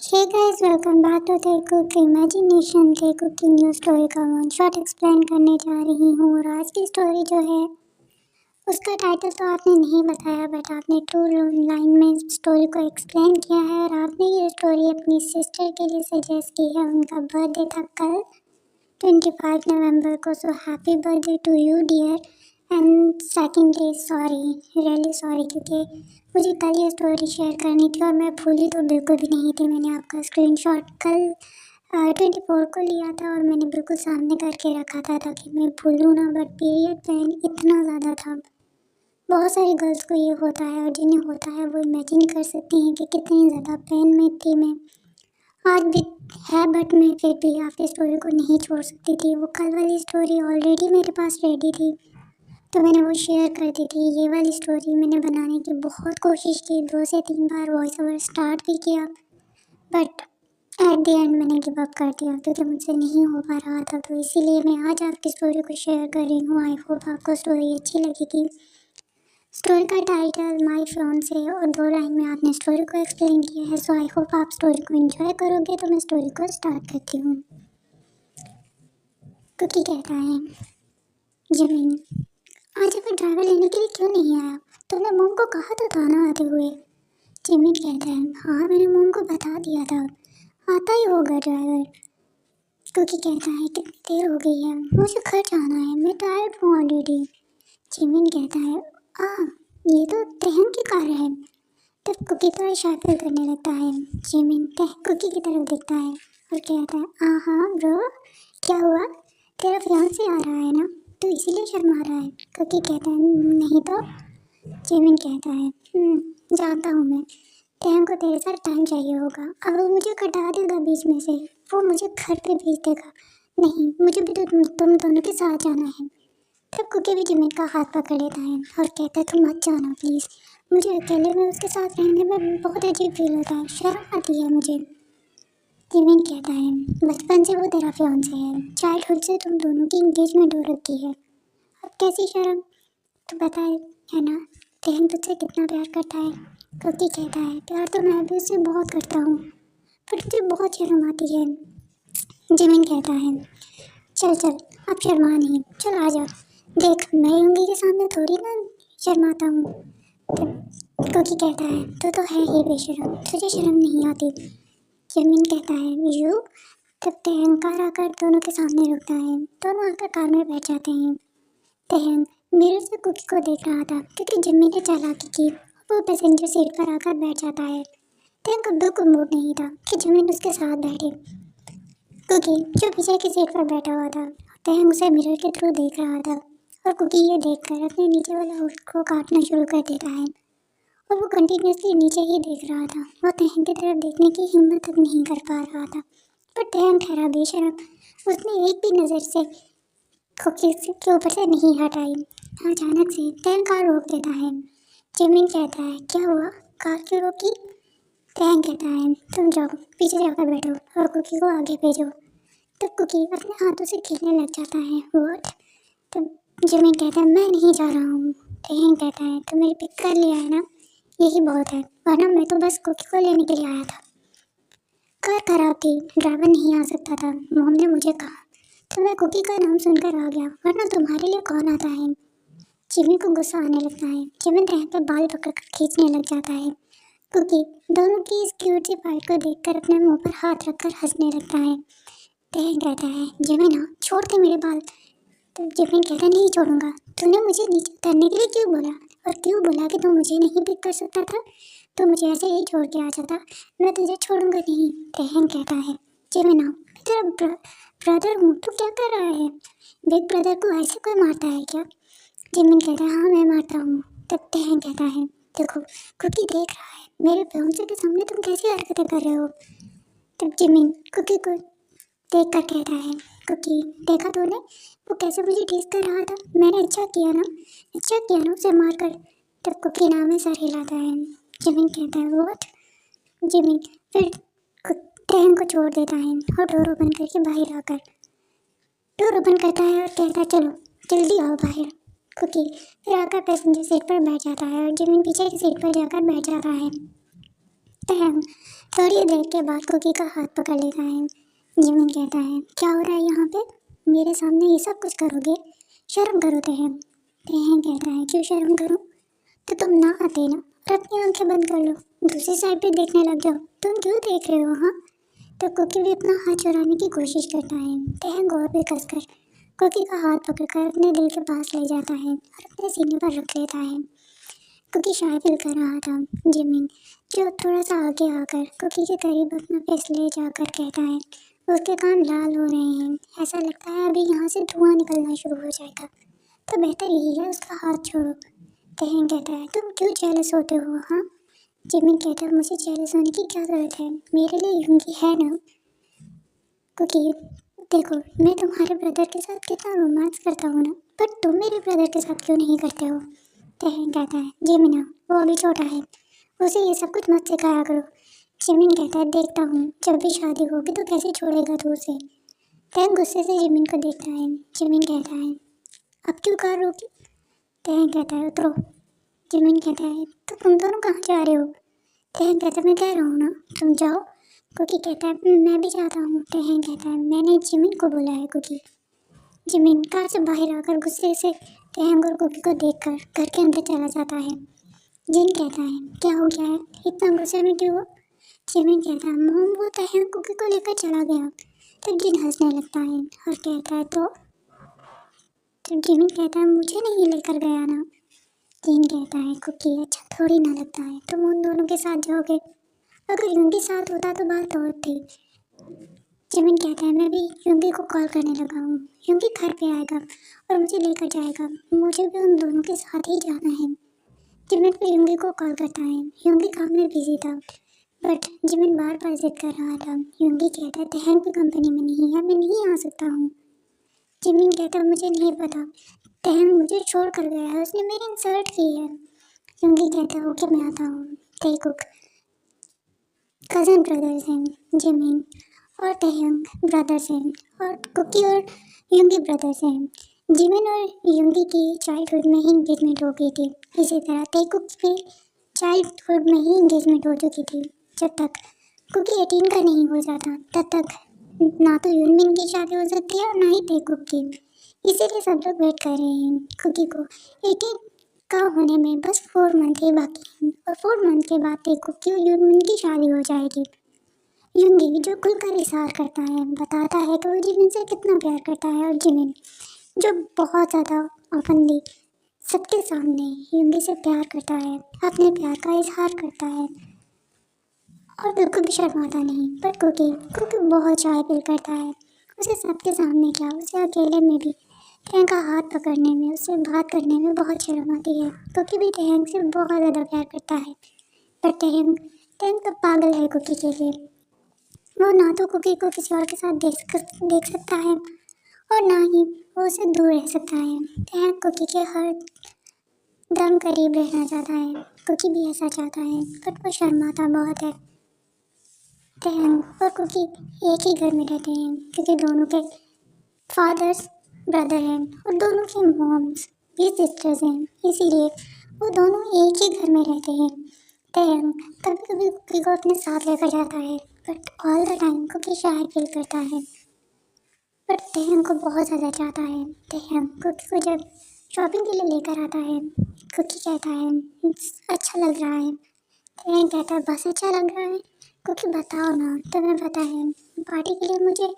Hey guys, welcome back to तेकुक imagination. तेकुक की न्यू स्टोरी का वन शॉट एक्सप्लेन करने जा रही हूँ। और आज की स्टोरी जो है उसका टाइटल तो आपने नहीं बताया, बट आपने 2 लाइन में स्टोरी को एक्सप्लेन किया है। और आपने ये स्टोरी अपनी सिस्टर के लिए सजेस्ट की है। उनका बर्थडे था कल 25 नवंबर को। So happy birthday to you dear. And secondly sorry, really sorry, क्योंकि मुझे कल ये स्टोरी शेयर करनी थी और मैं भूली तो बिल्कुल भी नहीं थी। मैंने आपका स्क्रीनशॉट कल 24 को लिया था और मैंने बिल्कुल सामने करके रखा था ताकि मैं भूलूँ ना। बट पीरियड पेन इतना ज़्यादा था। बहुत सारी गर्ल्स को ये होता है और जिन्हें होता है वो इमेजिन कर सकती हैं कि कितनी ज़्यादा पेन में थी मैं। आज भी है, बट मैं फिर भी आपकी स्टोरी को नहीं छोड़ सकती थी। वो कल वाली स्टोरी ऑलरेडी मेरे पास रेडी थी तो मैंने वो शेयर कर दी थी। ये वाली स्टोरी मैंने बनाने की बहुत कोशिश की, 2 से 3 बार वॉइस ओवर स्टार्ट भी किया, बट एट द एंड मैंने गिव अप कर दिया क्योंकि मुझसे नहीं हो पा रहा था। तो इसीलिए मैं आज आपकी स्टोरी को शेयर कर रही हूँ। आई होप आपको स्टोरी अच्छी लगेगी। स्टोरी का टाइटल माय फियांसे और 2 लाइन में आपने स्टोरी को एक्सप्लेन किया है। सो आई होप आप स्टोरी को एंजॉय करोगे। तो मैं स्टोरी को स्टार्ट करती हूँ। कुकी कहता है, जमीन आज हमें ड्राइवर लेने के लिए क्यों नहीं आया? तुमने मॉम को कहा तो था ना आते हुए। जिमिन कहता है, हाँ मैंने मॉम को बता दिया था, आता ही होगा ड्राइवर। कुकी कहता है, कितनी देर हो गई है, मुझे घर जाना है, मैं टायर्ड हूँ ऑलरेडी। जिमिन कहता है, ये तो तेहन की कार है। तब कुकी थोड़ा शाय फील करने लगता है। जिमिन कुकी की तरफ देखता है और कहता है, हाँ ब्रो, क्या हुआ? तेरा फियांसे आ रहा है ना, तो इसीलिए शर्मा रहा है। कुकी कहता है, नहीं तो। जिमिन कहता है, जानता हूँ मैं, टैम को तेरे साथ टाइम चाहिए होगा। अब वो मुझे कटा देगा बीच में से, वो मुझे घर पे भेज देगा। नहीं, मुझे भी तो तुम दोनों के साथ जाना है। तब कुकी भी जिमिन का हाथ पकड़ लेता है और कहता है, तुम मत जाना प्लीज़, मुझे अकेले में उसके साथ रहने में बहुत अजीब फील होता है, शर्म आती है मुझे। जिमिन कहता है, बचपन से वो तेरा फियांसे है, चाइल्डहुड से तुम दोनों की इंगेजमेंट हो रखी है, अब कैसी शर्म? तो बताए है ना, तेहन तुझसे कितना प्यार करता है। कुकी कहता है, प्यार तो मैं भी उससे बहुत करता हूँ, पर तुझे बहुत शर्म आती है। जिमिन कहता है, चल अब शर्मा नहीं, चल आ जा, देख मैं उंगली के सामने थोड़ी ना शर्माता हूँ। कुकी कहता है, तो है ही बेशर्म, तुझे शर्म नहीं आती। जिमिन कहता है, यू। तब तेहन कार आकर दोनों के सामने रुकता है। दोनों आकर कार में बैठ जाते हैं। तेहन मिरर से कुकी को देख रहा था क्योंकि जिम्मी ने चालाकी की। वो पैसेंजर सीट पर आकर बैठ जाता है। तेहन को बिल्कुल मूड नहीं था कि जिम्मी उसके साथ बैठे। कुकी जो पीछे की सीट पर बैठा हुआ था, तेहन उसे मिरर के थ्रू देख रहा था और कुकी ये देखकर अपने नीचे वाला होठ को काटना शुरू कर देता है और वो कंटिन्यूसली नीचे ही देख रहा था। वो तेहन की तरफ देखने की हिम्मत तक नहीं कर पा रहा था, पर तेहन ठहरा बेशर्म, उसने एक भी नज़र से कुकी के ऊपर से नहीं हटाई। अचानक से तेहन कार रोक देता है। जिमिन कहता है, क्या हुआ, कार क्यों रोकी? तेहन कहता है, तुम जाओ पीछे जाकर बैठो और कुकी को आगे भेजो। तब कुकी अपने हाथों से खेलने लग जाता है। व्हाट? तब जिमिन कहता है, मैं नहीं जा रहा हूँ। तेहन कहता है, तो मेरी पिक कर लिया है ना, यही बहुत है, वरना मैं तो बस कुकी को लेने के लिए आया था। कार खराब थी, ड्राइवर नहीं आ सकता था, मॉम ने मुझे कहा, तो मैं कुकी का नाम सुनकर आ गया, वरना तुम्हारे लिए कौन आता है? जिमिन को गुस्सा आने लगता है। जिमिन तेहन पे बाल पकड़कर खींचने लग जाता है। कुकी दोनों की इस क्यूट सी फाइट को देखकर अपने मुंह पर हाथ रखकर हंसने लगता है। तेहन कहता है, जिमिन छोड़ दे मेरे बाल। तो जिमिन कहता है, नहीं छोड़ूंगा। तूने मुझे नीचे उतरने के लिए क्यों बोला, और क्यों बोला कि तू मुझे नहीं पिक कर सकता था? तो मुझे ऐसे ही छोड़ के आ जाता, मैं तुझे छोड़ूंगा नहीं। तेहन कहता है, जिमिन तेरा ब्रदर हूँ, तू क्या कर रहा है? बिग ब्रदर को ऐसे कोई मारता है क्या? जिमिन कहता है, हाँ मैं मारता हूँ। तब तेहन कहता है, देखो कुकी देख रहा है, मेरे फियांसे के सामने तुम कैसी हरकतें कर रहे हो? तब जिमिन कुकी को देख कर कहता है, कुकी देखा तूने, वो कैसे मुझे टीज कर रहा था, मैंने अच्छा किया ना उसे मारकर। तब कुकी नाम में सर हिलाता है। जिमिन कहता है, व्हाट? जिमिन फिर तेहन को छोड़ देता है और डोर ओपन करके बाहर आकर डोर ओपन करता है और कहता है, चलो जल्दी आओ बाहर। कुकी फिर आकर पैसेंजर सीट पर बैठ जाता है और जिमिन पीछे की सीट पर जाकर बैठ जाता है। तहम थोड़ी देर के बाद कुकी का हाथ पकड़ लेता है। जिमिन कहता है, क्या हो रहा है यहाँ पे? मेरे सामने ये सब कुछ करोगे? शर्म करो तहम। तहम कहता है, क्यों शर्म करूँ? तो तुम ना आते ना और अपनी आंखें बंद कर लो, दूसरी साइड पे देखने लग जाओ। तुम क्यों देख रहे हो? हाँ। तो कुकी भी अपना हाथ चुराने की कोशिश करता है। तहम और भी कसकर कुकी का हाथ पकड़कर अपने दिल के पास ले जाता है और अपने सीने पर रख लेता है। कुकी शायद फील कर रहा था। जिमिन जो थोड़ा सा आगे आकर कुकी के करीब अपना फेस ले जाकर कहता है, उसके कान लाल हो रहे हैं, ऐसा लगता है अभी यहाँ से धुआं निकलना शुरू हो जाएगा, तो बेहतर यही है उसका हाथ छोड़ो। तहम कहता है, तुम क्यों जेलस होते हो? हाँ। जिमिन कहता है, मुझे जेलस होने की क्या ज़रूरत है, मेरे लिए यूंगी है ना। क्योंकि देखो, मैं तुम्हारे ब्रदर के साथ कितना रोमांस करता हूँ ना, बट तुम मेरे ब्रदर के साथ क्यों नहीं करते हो? तहम कहता है, जिमिन वो अभी छोटा है, उसे ये सब कुछ मत सिखाया करो। जिमिन कहता है, देखता हूँ जब भी शादी होगी तो कैसे छोड़ेगा तू उसे। तहम गुस्से से जिमिन को देखता है। जिमिन कहता है, अब क्यों कार रोकी? तहम कहता है, उतरो। जिमिन कहता है, तो तुम दोनों कहाँ जा रहे हो? तहम कहता है, मैं कह रहा हूँ ना तुम जाओ। कुकी कहता है, मैं भी जाता हूँ। तहम कहता है, मैंने जिमिन को बोला है कुकी। जिमिन कार से बाहर आकर गुस्से से तहम और कुकी को देखकर घर के अंदर चला जाता है। जिन कहता है, क्या हो गया है, इतना गुस्से में क्यों हो? जिमिन कहता है, मॉम वो तहम कुकी को लेकर चला गया। तब जिन हंसने लगता है और कहता है, तो जिमिन कहता है, मुझे नहीं लेकर गया ना। जिन कहता है, कुकी अच्छा थोड़ी ना लगता है, तुम उन दोनों के साथ जाओगे, अगर यूंगी साथ होता तो बात और थी। जिमिन कहता है, मैं भी यूंगी को कॉल करने लगा हूँ, यूंगी घर पे आएगा और मुझे लेकर जाएगा, मुझे भी उन दोनों के साथ ही जाना है। जिमिन फिर यूंगी को कॉल करता है। यूंगी काम में बिजी था, बट जिमिन बार बार जिद कर रहा था। यूंगी कहता है, तहम भी कंपनी में नहीं है, मैं नहीं आ सकता हूँ। जिमिन कहता है, मुझे नहीं पता, तहम मुझे छोड़ कर गया है, उसने मेरी इंसल्ट की है। यूंगी कहता है, ओके मैं आता हूँ। तेकुक कज़न ब्रदर्स हैं, जिमिन और तहम ब्रदर्स हैं, और कुकी और यूंगी ब्रदर्स हैं। जिमिन और यूंगी की चाइल्डहुड में ही इंगेजमेंट हो गई थी। इसी तरह तेकुक भी चाइल्डहुड में ही इंगेजमेंट हो चुकी थी। जब तक कुकी 18 का नहीं हो जाता तब तक ना तो यूनमिन की शादी हो सकती है और ना ही तेकुक की। इसीलिए सब लोग वेट कर रहे हैं कुकी को 18 का होने में बस 4 मंथ ही बाकी हैं, और 4 मंथ के बाद तेकुक की और यूनमिन की शादी हो जाएगी। यूंगी जो खुलकर इजहार करता है, बताता है कि वो जिमिन से कितना प्यार करता है, और जिमिन जो बहुत ज़्यादा ओपनली सबके सामने यूंगी से प्यार करता है, अपने प्यार का इजहार करता है और बिल्कुल भी शर्माता नहीं। पर कुकी कुकी बहुत शाय फील करता है, उसे सबके सामने क्या, उसे अकेले में भी तहम का हाथ पकड़ने में, उससे बात करने में बहुत शर्म आती है। कुकी भी तहम से बहुत ज़्यादा प्यार करता है, पर तहम तहम तो पागल है कुकी के लिए। वो ना तो कुकी को किसी और के साथ देख सकता है और ना ही वो उसे दूर रह सकता है। तहम कुकी के हर दम करीब रहना चाहता है, कुकी भी ऐसा चाहता है, पर वो शर्माता बहुत है। तहम और कुकी एक ही घर में रहते हैं क्योंकि दोनों के फादर्स ब्रदर हैं और दोनों की मॉम्स भी सिस्टर्स हैं, इसीलिए वो दोनों एक ही घर में रहते हैं। तहम कभी कभी कुकी को अपने साथ लेकर जाता है, but all the time Cookie shy feel करता है, बट तहम को बहुत ज़्यादा चाहता है। तहम कुकी को जब शॉपिंग के लिए लेकर आता है, कुकी कहता है, अच्छा लग रहा है। तहम कहता है, बस अच्छा लग रहा है, कुकी बताओ ना, तुम्हें पता है पार्टी के लिए मुझे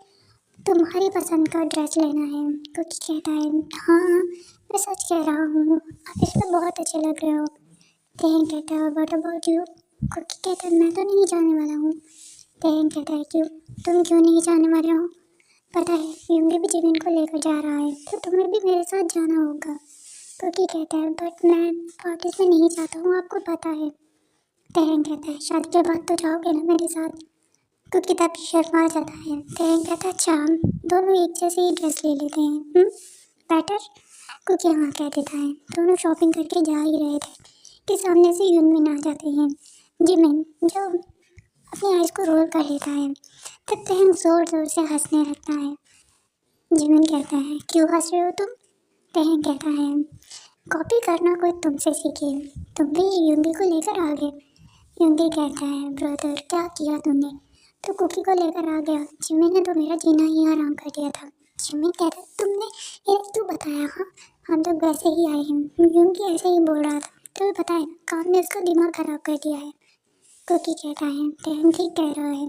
तुम्हारी पसंद का ड्रेस लेना है। कुकी कहता है, हाँ मैं सच कह रहा हूँ, आप इसमें बहुत अच्छे लग रहे हो। तहम कहता है, व्हाट अबाउट यू? कुकी कहता है, मैं तो नहीं जाने वाला हूँ। तहम कहता है, क्यों, तुम क्यों नहीं जाने वाले हो? पता है यूंगी भी जिमिन को लेकर जा रहा है, तो तुम्हें भी मेरे साथ जाना होगा। कुकी कहता है, बट मैं पार्टीज में नहीं जाता हूँ, आपको पता है। तहम कहता है, शादी के बाद तो जाओगे ना मेरे साथ? कुकी तब शर्मा जाता है। तहम कहता है, अच्छा हम दोनों एक जैसे ही ड्रेस ले लेते हैं, बेटर? कुकी हाँ कह देता है। दोनों शॉपिंग करके जा ही रहे थे कि सामने से यूनमिन आ जाते हैं। जिमिन जो अपनी आइज़ को रोल कर लेता है, तब तहम ज़ोर ज़ोर से हंसने लगता है। जिमिन कहता है, क्यों हंस रहे हो तुम? तहम कहता है, कॉपी करना कोई तुमसे सीखे, तुम भी यूंगी को लेकर आ गए। यंगी कहता है, ब्रदर क्या किया तूने, तो कुकी को लेकर आ गया। जिमिन ने तो मेरा जीना ही हराम कर दिया था। जिमिन कहता है, तुमने ये क्यों बताया? हाँ, हम तो वैसे ही आए हैं। यंगी ऐसे ही बोल रहा था, तुम्हें पता है काम ने उसका दिमाग खराब कर दिया है। कुकी कहता है, टैंग ठीक कह रहा है,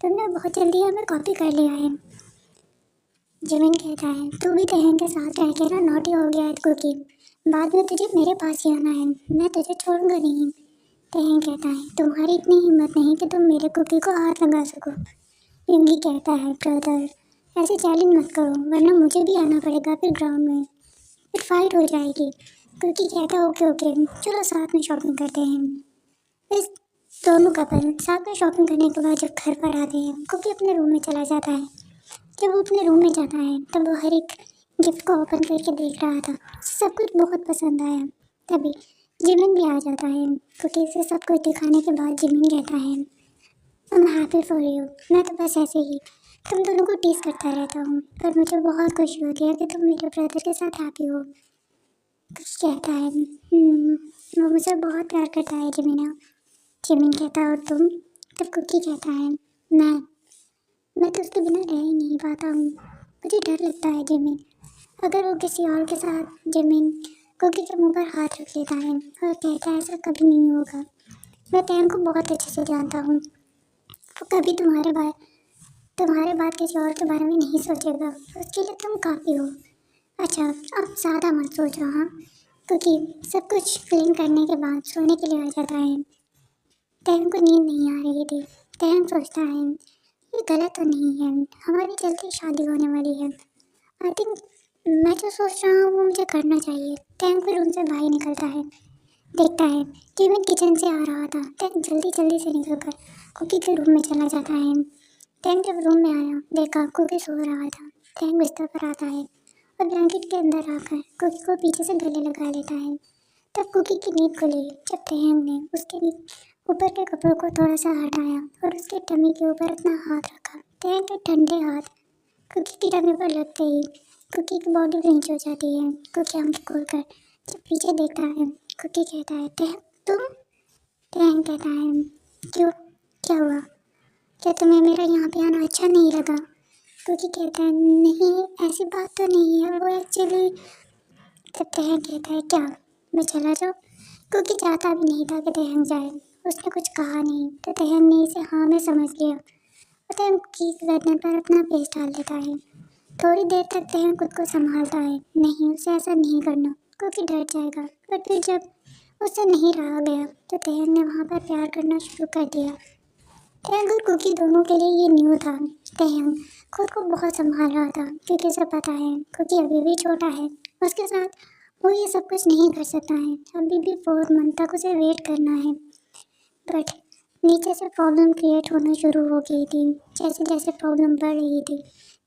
तुमने बहुत जल्दी हमें कॉपी कर लिया है। जिमिन कहता है, तू भी टैंग के साथ रह के ना नॉटी हो गया है कुकी, बाद में तुझे मेरे पास ही आना है, मैं तुझे छोड़ूंगा नहीं। टैंग कहता है, तुम्हारी इतनी हिम्मत नहीं कि तुम मेरे कुकी को हाथ लगा सको। यंगी कहता है, ब्रदर ऐसे चैलेंज मत करो, वरना मुझे भी आना पड़ेगा फिर ग्राउंड में, फिर फाइट हो जाएगी। कुकी कहता है, ओके ओके, चलो साथ में शॉपिंग करते हैं। इस दोनों कपल साथ में शॉपिंग करने के बाद जब घर पर आते हैं, कुकी अपने रूम में चला जाता है। जब वो अपने रूम में जाता है तब वो हर एक गिफ्ट को ओपन करके देख रहा था। सब कुछ बहुत पसंद आया। तभी जिमिन भी आ जाता है। कुकी से सब कुछ दिखाने के बाद जिमिन कहता है, I am happy for you. मैं तो बस ऐसे ही तुम दोनों को टीज करता रहता हूँ, पर मुझे बहुत खुशी होती है कि तुम मेरे ब्रदर के साथ हैप्पी हो। कुछ कहता है, वो मुझे बहुत प्यार करता है जिमिना। जिमिन कहता है, और तुम? तब कुकी कहता है, मैं तो उसके बिना रह ही नहीं पाता हूँ। मुझे डर लगता है जिमिन, अगर वो किसी और के साथ। जिमिन कुकी के मुंह पर हाथ रख लेता है और कहता है, ऐसा कभी नहीं होगा। मैं टैंग को बहुत अच्छे से जानता हूँ, वो कभी तुम्हारे बाद किसी और के बारे में नहीं सोचेगा। उसके लिए तुम काफ़ी हो। अच्छा, अब ज़्यादा मत सोचो। हाँ, क्योंकि सब कुछ क्लीन करने के बाद सोने के लिए आ जाता है। टैंग को नींद नहीं आ रही थी। टैंग सोचता है, ये गलत तो नहीं है, हमारी जल्दी शादी होने वाली है। आई थिंक मैं जो सोच रहा हूँ वो मुझे करना चाहिए। टैंग फिर उनसे बाहर निकलता है। देखता है केविन किचन से आ रहा था। टैंग जल्दी जल्दी से निकलकर कुकी के रूम में चला जाता है। टैंग जब रूम में आया, देखा कुकी सो रहा था। टैंग बिस्तर पर आता है और ब्लैंकेट के अंदर आकर कुकी को पीछे से गले लगा लेता है। तब कुकी की नींद खुली जब टैंग ने उसके ऊपर के कपड़ों को थोड़ा सा हटाया और उसके टमी के ऊपर अपना हाथ रखा। टैंग के ठंडे हाथ कुकी की टमी पर लगते ही कुकी की बॉडी रेंज हो जाती है। कुकी आंखें खोलकर जब पीछे देखता है, कुकी कहता है, टैंग तुम? टैंग कहता है, क्यों, क्या हुआ? क्या तुम्हें मेरा यहाँ पे आना अच्छा नहीं लगा? कुकी कहता है, नहीं ऐसी बात तो नहीं है, वो एक्चुअली। तब टैंग कहता है, क्या मैं चला जाऊँ? कुकी चाहता भी नहीं था कि टैंग जाए। उसने कुछ कहा नहीं तो टैंग ने इसे हाँ में समझ लिया और टैंग कुकी के गर्दन पर अपना फेस डाल देता है। थोड़ी देर तक टैंग खुद को संभालता है, नहीं उसे ऐसा नहीं करना, कुकी डर जाएगा। पर फिर जब उससे नहीं रहा गया तो टैंग ने वहाँ पर प्यार करना शुरू कर दिया। टैंग और कुकी दोनों के लिए ये न्यू था। टैंग खुद को बहुत संभाल रहा था क्योंकि उसे पता है कुकी अभी भी छोटा है, उसके साथ वो ये सब कुछ नहीं कर सकता है। अभी भी 4 मंथ तक उसे वेट करना है। बट नीचे से प्रॉब्लम क्रिएट होना शुरू हो गई थी। जैसे जैसे प्रॉब्लम बढ़ रही थी,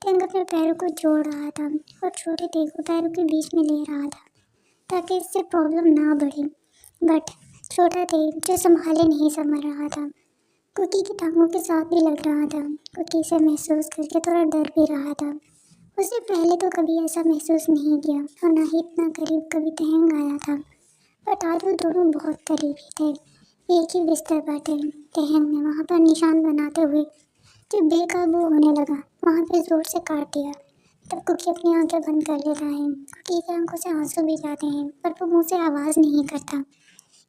टैंग अपने पैरों को जोड़ रहा था और छोटे टे को पैरों के बीच में ले रहा था ताकि इससे प्रॉब्लम ना बढ़े। बट छोटा टे जो संभाले नहीं संभल रहा था, कुकी की टांगों के साथ भी लग रहा था। कुकी से महसूस करके थोड़ा डर भी रहा था। उसने पहले तो कभी ऐसा महसूस नहीं किया और ना ही इतना करीब कभी टैंग आया था। बट आज वो दोनों बहुत करीबी थे। एक ही बिस्तर पर थे। टैंग ने वहाँ पर निशान बनाते हुए जब बेकाबू होने लगा वहाँ पे जोर से काट दिया। तब कुकी अपनी आंखें बंद कर लेता है। कुकी की आंखों से आंसू भी जाते हैं पर वो मुँह से आवाज़ नहीं करता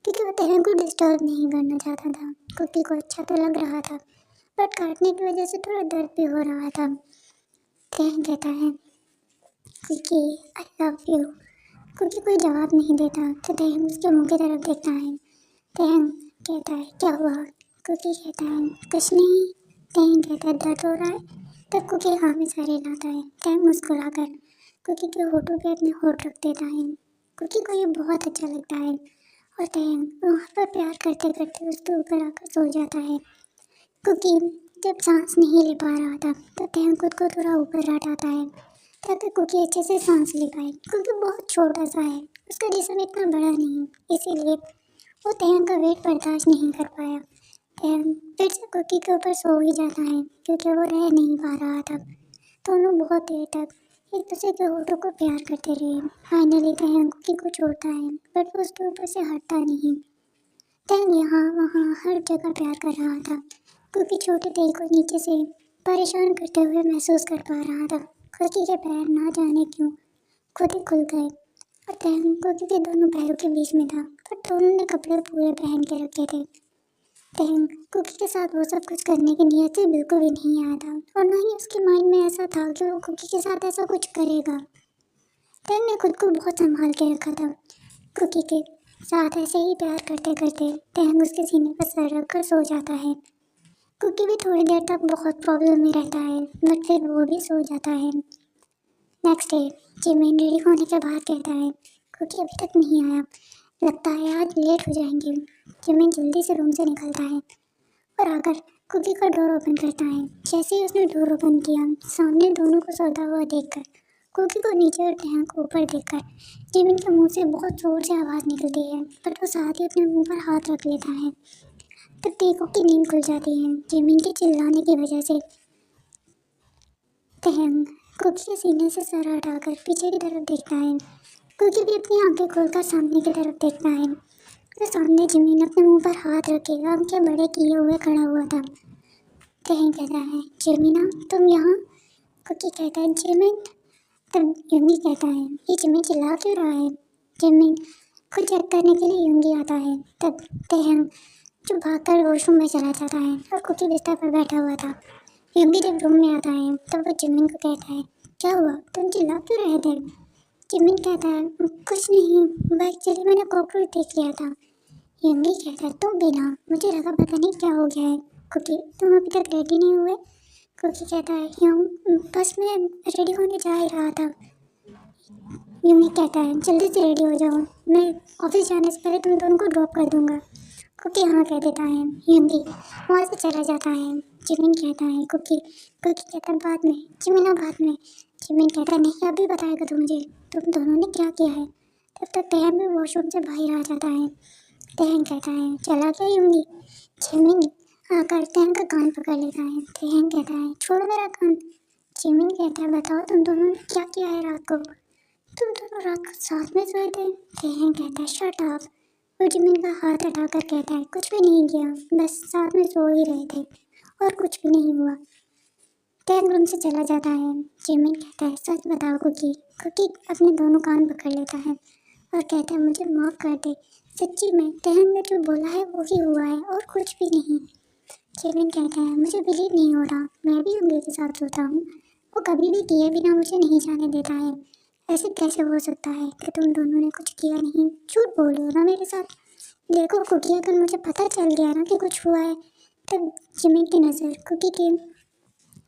क्योंकि वो टैंग को डिस्टर्ब नहीं करना चाहता था। कुकी को अच्छा तो लग रहा था बट काटने की वजह से थोड़ा दर्द भी हो रहा था। टैंग कहता है, Cookie I love you. Cookie कोई जवाब नहीं देता तो टैंग उसके मुंह की तरफ देखता है। टैंग कहता है, क्या हुआ? कुकी कहता है, कुछ नहीं। टैंग कहता है, दर्द हो रहा है? तब कुकी हाँ में सर हिलाता है। टैंग मुस्कुराकर कुकी के होठों पे अपने होठ रख देता है। कुकी को ये बहुत अच्छा लगता है और टैंग वहाँ पर प्यार करते करते उसके ऊपर आकर सो जाता है। कुकी जब सांस नहीं ले पा रहा था तो टैंग खुद को थोड़ा ऊपर हटाता है ताकि कुकी अच्छे से सांस ले पाए। कुकी बहुत छोटा सा है, उसका जिस्म इतना बड़ा नहीं, इसीलिए वो टैंग का वेट बर्दाश्त नहीं कर पाया। टैंग फिर से कुकी के ऊपर सो ही जाता है क्योंकि वो रह नहीं पा रहा था। दोनों बहुत देर तक एक दूसरे के होठों को प्यार करते रहे। फाइनली टैंग कुकी को छोड़ता है बट वो उसके ऊपर से हटता नहीं। तैंग यहाँ वहाँ हर जगह प्यार कर रहा था, क्योंकि छोटे दिल को नीचे से परेशान करते हुए महसूस कर पा रहा था। कुकी के पैर ना जाने क्यों खुद ही खुल गए और तैंग कुकी के दोनों पैरों के बीच में था, पर दोनों ने कपड़े पूरे पहन के रखे थे। तैंग कुकी के साथ वो सब कुछ करने की नीयत से बिल्कुल भी नहीं आया था, और ना ही उसके माइंड में ऐसा था कि वो कुकी के साथ ऐसा कुछ करेगा। तैंग ने खुद को बहुत संभाल के रखा था। कुकी के साथ ऐसे ही प्यार करते करते तैंग उसके सीने पर सर रख कर सो जाता है। कुकी भी थोड़ी देर तक बहुत प्रॉब्लम में रहता है, बट फिर वो भी सो जाता है। नेक्स्ट डे जिमिन रेडी होने के बाद कहता है, कुकी अभी तक नहीं आया, लगता है आज लेट हो जाएंगे। जिमिन जल्दी से रूम से निकलता है और आकर कुकी का डोर ओपन करता है। जैसे ही उसने डोर ओपन किया, सामने दोनों को सोता हुआ देखकर, कुकी को नीचे और तैंग को ऊपर देखकर जिमिन के मुंह से बहुत जोर से आवाज़ निकलती है, पर वो साथ ही अपने मुंह पर हाथ रख लेता है। तब देखो की नींद खुल जाती है जिमिन के चिल्लाने की वजह से। तैंग कुकी के सीने से सर हटाकर पीछे की तरफ देखता है। कुकी भी अपनी आंखें खोलकर सामने की तरफ देखता है, तो सामने जिमिन अपने मुंह पर हाथ रखे आंखें बड़े किए हुए खड़ा हुआ था। तैंग कहता है, जिमिना तुम यहाँ? कुकी कहता है, जिमिन। तब युंगी कहता है, ये जिमिन चिल्ला क्यों रहा है? जिमिन खुद चेक करने के लिए युंगी आता है। तब तैंग जो भागकर वॉशरूम में चला जाता है और कुकी बिस्तर पर बैठा हुआ था। युंगी जब रूम में आता है तब वो जिमिन को कहता है, क्या हुआ, तुम चिल्ला क्यों रहे थे? जिमिन कहता है, कुछ नहीं, बस एक्चुअली मैंने कॉकरोच देख लिया था। युंगी कहता है, तुम भी ना, मुझे लगा पता नहीं क्या हो गया है। कुकी तुम अभी तक रेडी नहीं हुए? कुकी कहता है, बस मैं रेडी होने जा ही रहा था। युंगी कहता है, जल्दी से रेडी हो जाओ, मैं ऑफिस जाने से पहले तुम दोनों को ड्रॉप कर दूंगा। कुकी हाँ कह देता है। युंगी वहाँ से चला जाता है। जिमिन कहता है, कुकी कहता है, बाद में जिमिन, बाद में। जिमिन कहता है, नहीं अभी बताएगा तो मुझे, तुम दोनों ने क्या किया है। तब तक तैंग भी वॉशरूम से बाहर आ जाता है। तैंग कहता है, चला क्या युंगी? जिमिन आकर तैंग का कान पकड़ लेता है। तैंग कहता है, छोड़ो मेरा कान। जिमिन कहता है, बताओ तुम दोनों ने क्या किया है रात को? तुम दोनों रात को साथ में सोए थे? तैंग कहता है, शट अप। वो जिमिन का हाथ हटाकर कहता है, कुछ भी नहीं किया, बस साथ में सो ही रहे थे और कुछ भी नहीं हुआ। तैंग रूम से चला जाता है। जिमिन कहता है, सच बताओ कुकी। कुकी अपने दोनों कान पकड़ लेता है और कहता है, मुझे माफ़ कर दे, सच्ची में तैंग ने जो बोला है वो ही हुआ है और कुछ भी नहीं। जिमिन कहता है, मुझे बिलीव नहीं हो रहा, मैं भी उंगली के साथ सोता हूँ, वो कभी भी किए बिना मुझे नहीं जाने देता है। ऐसे कैसे हो सकता है कि तुम दोनों ने कुछ किया नहीं? झूठ बोल रहे हो ना मेरे साथ। देखो कुकी, अगर मुझे पता चल गया ना कि कुछ हुआ है, तब जिमिन की नज़र कुकी के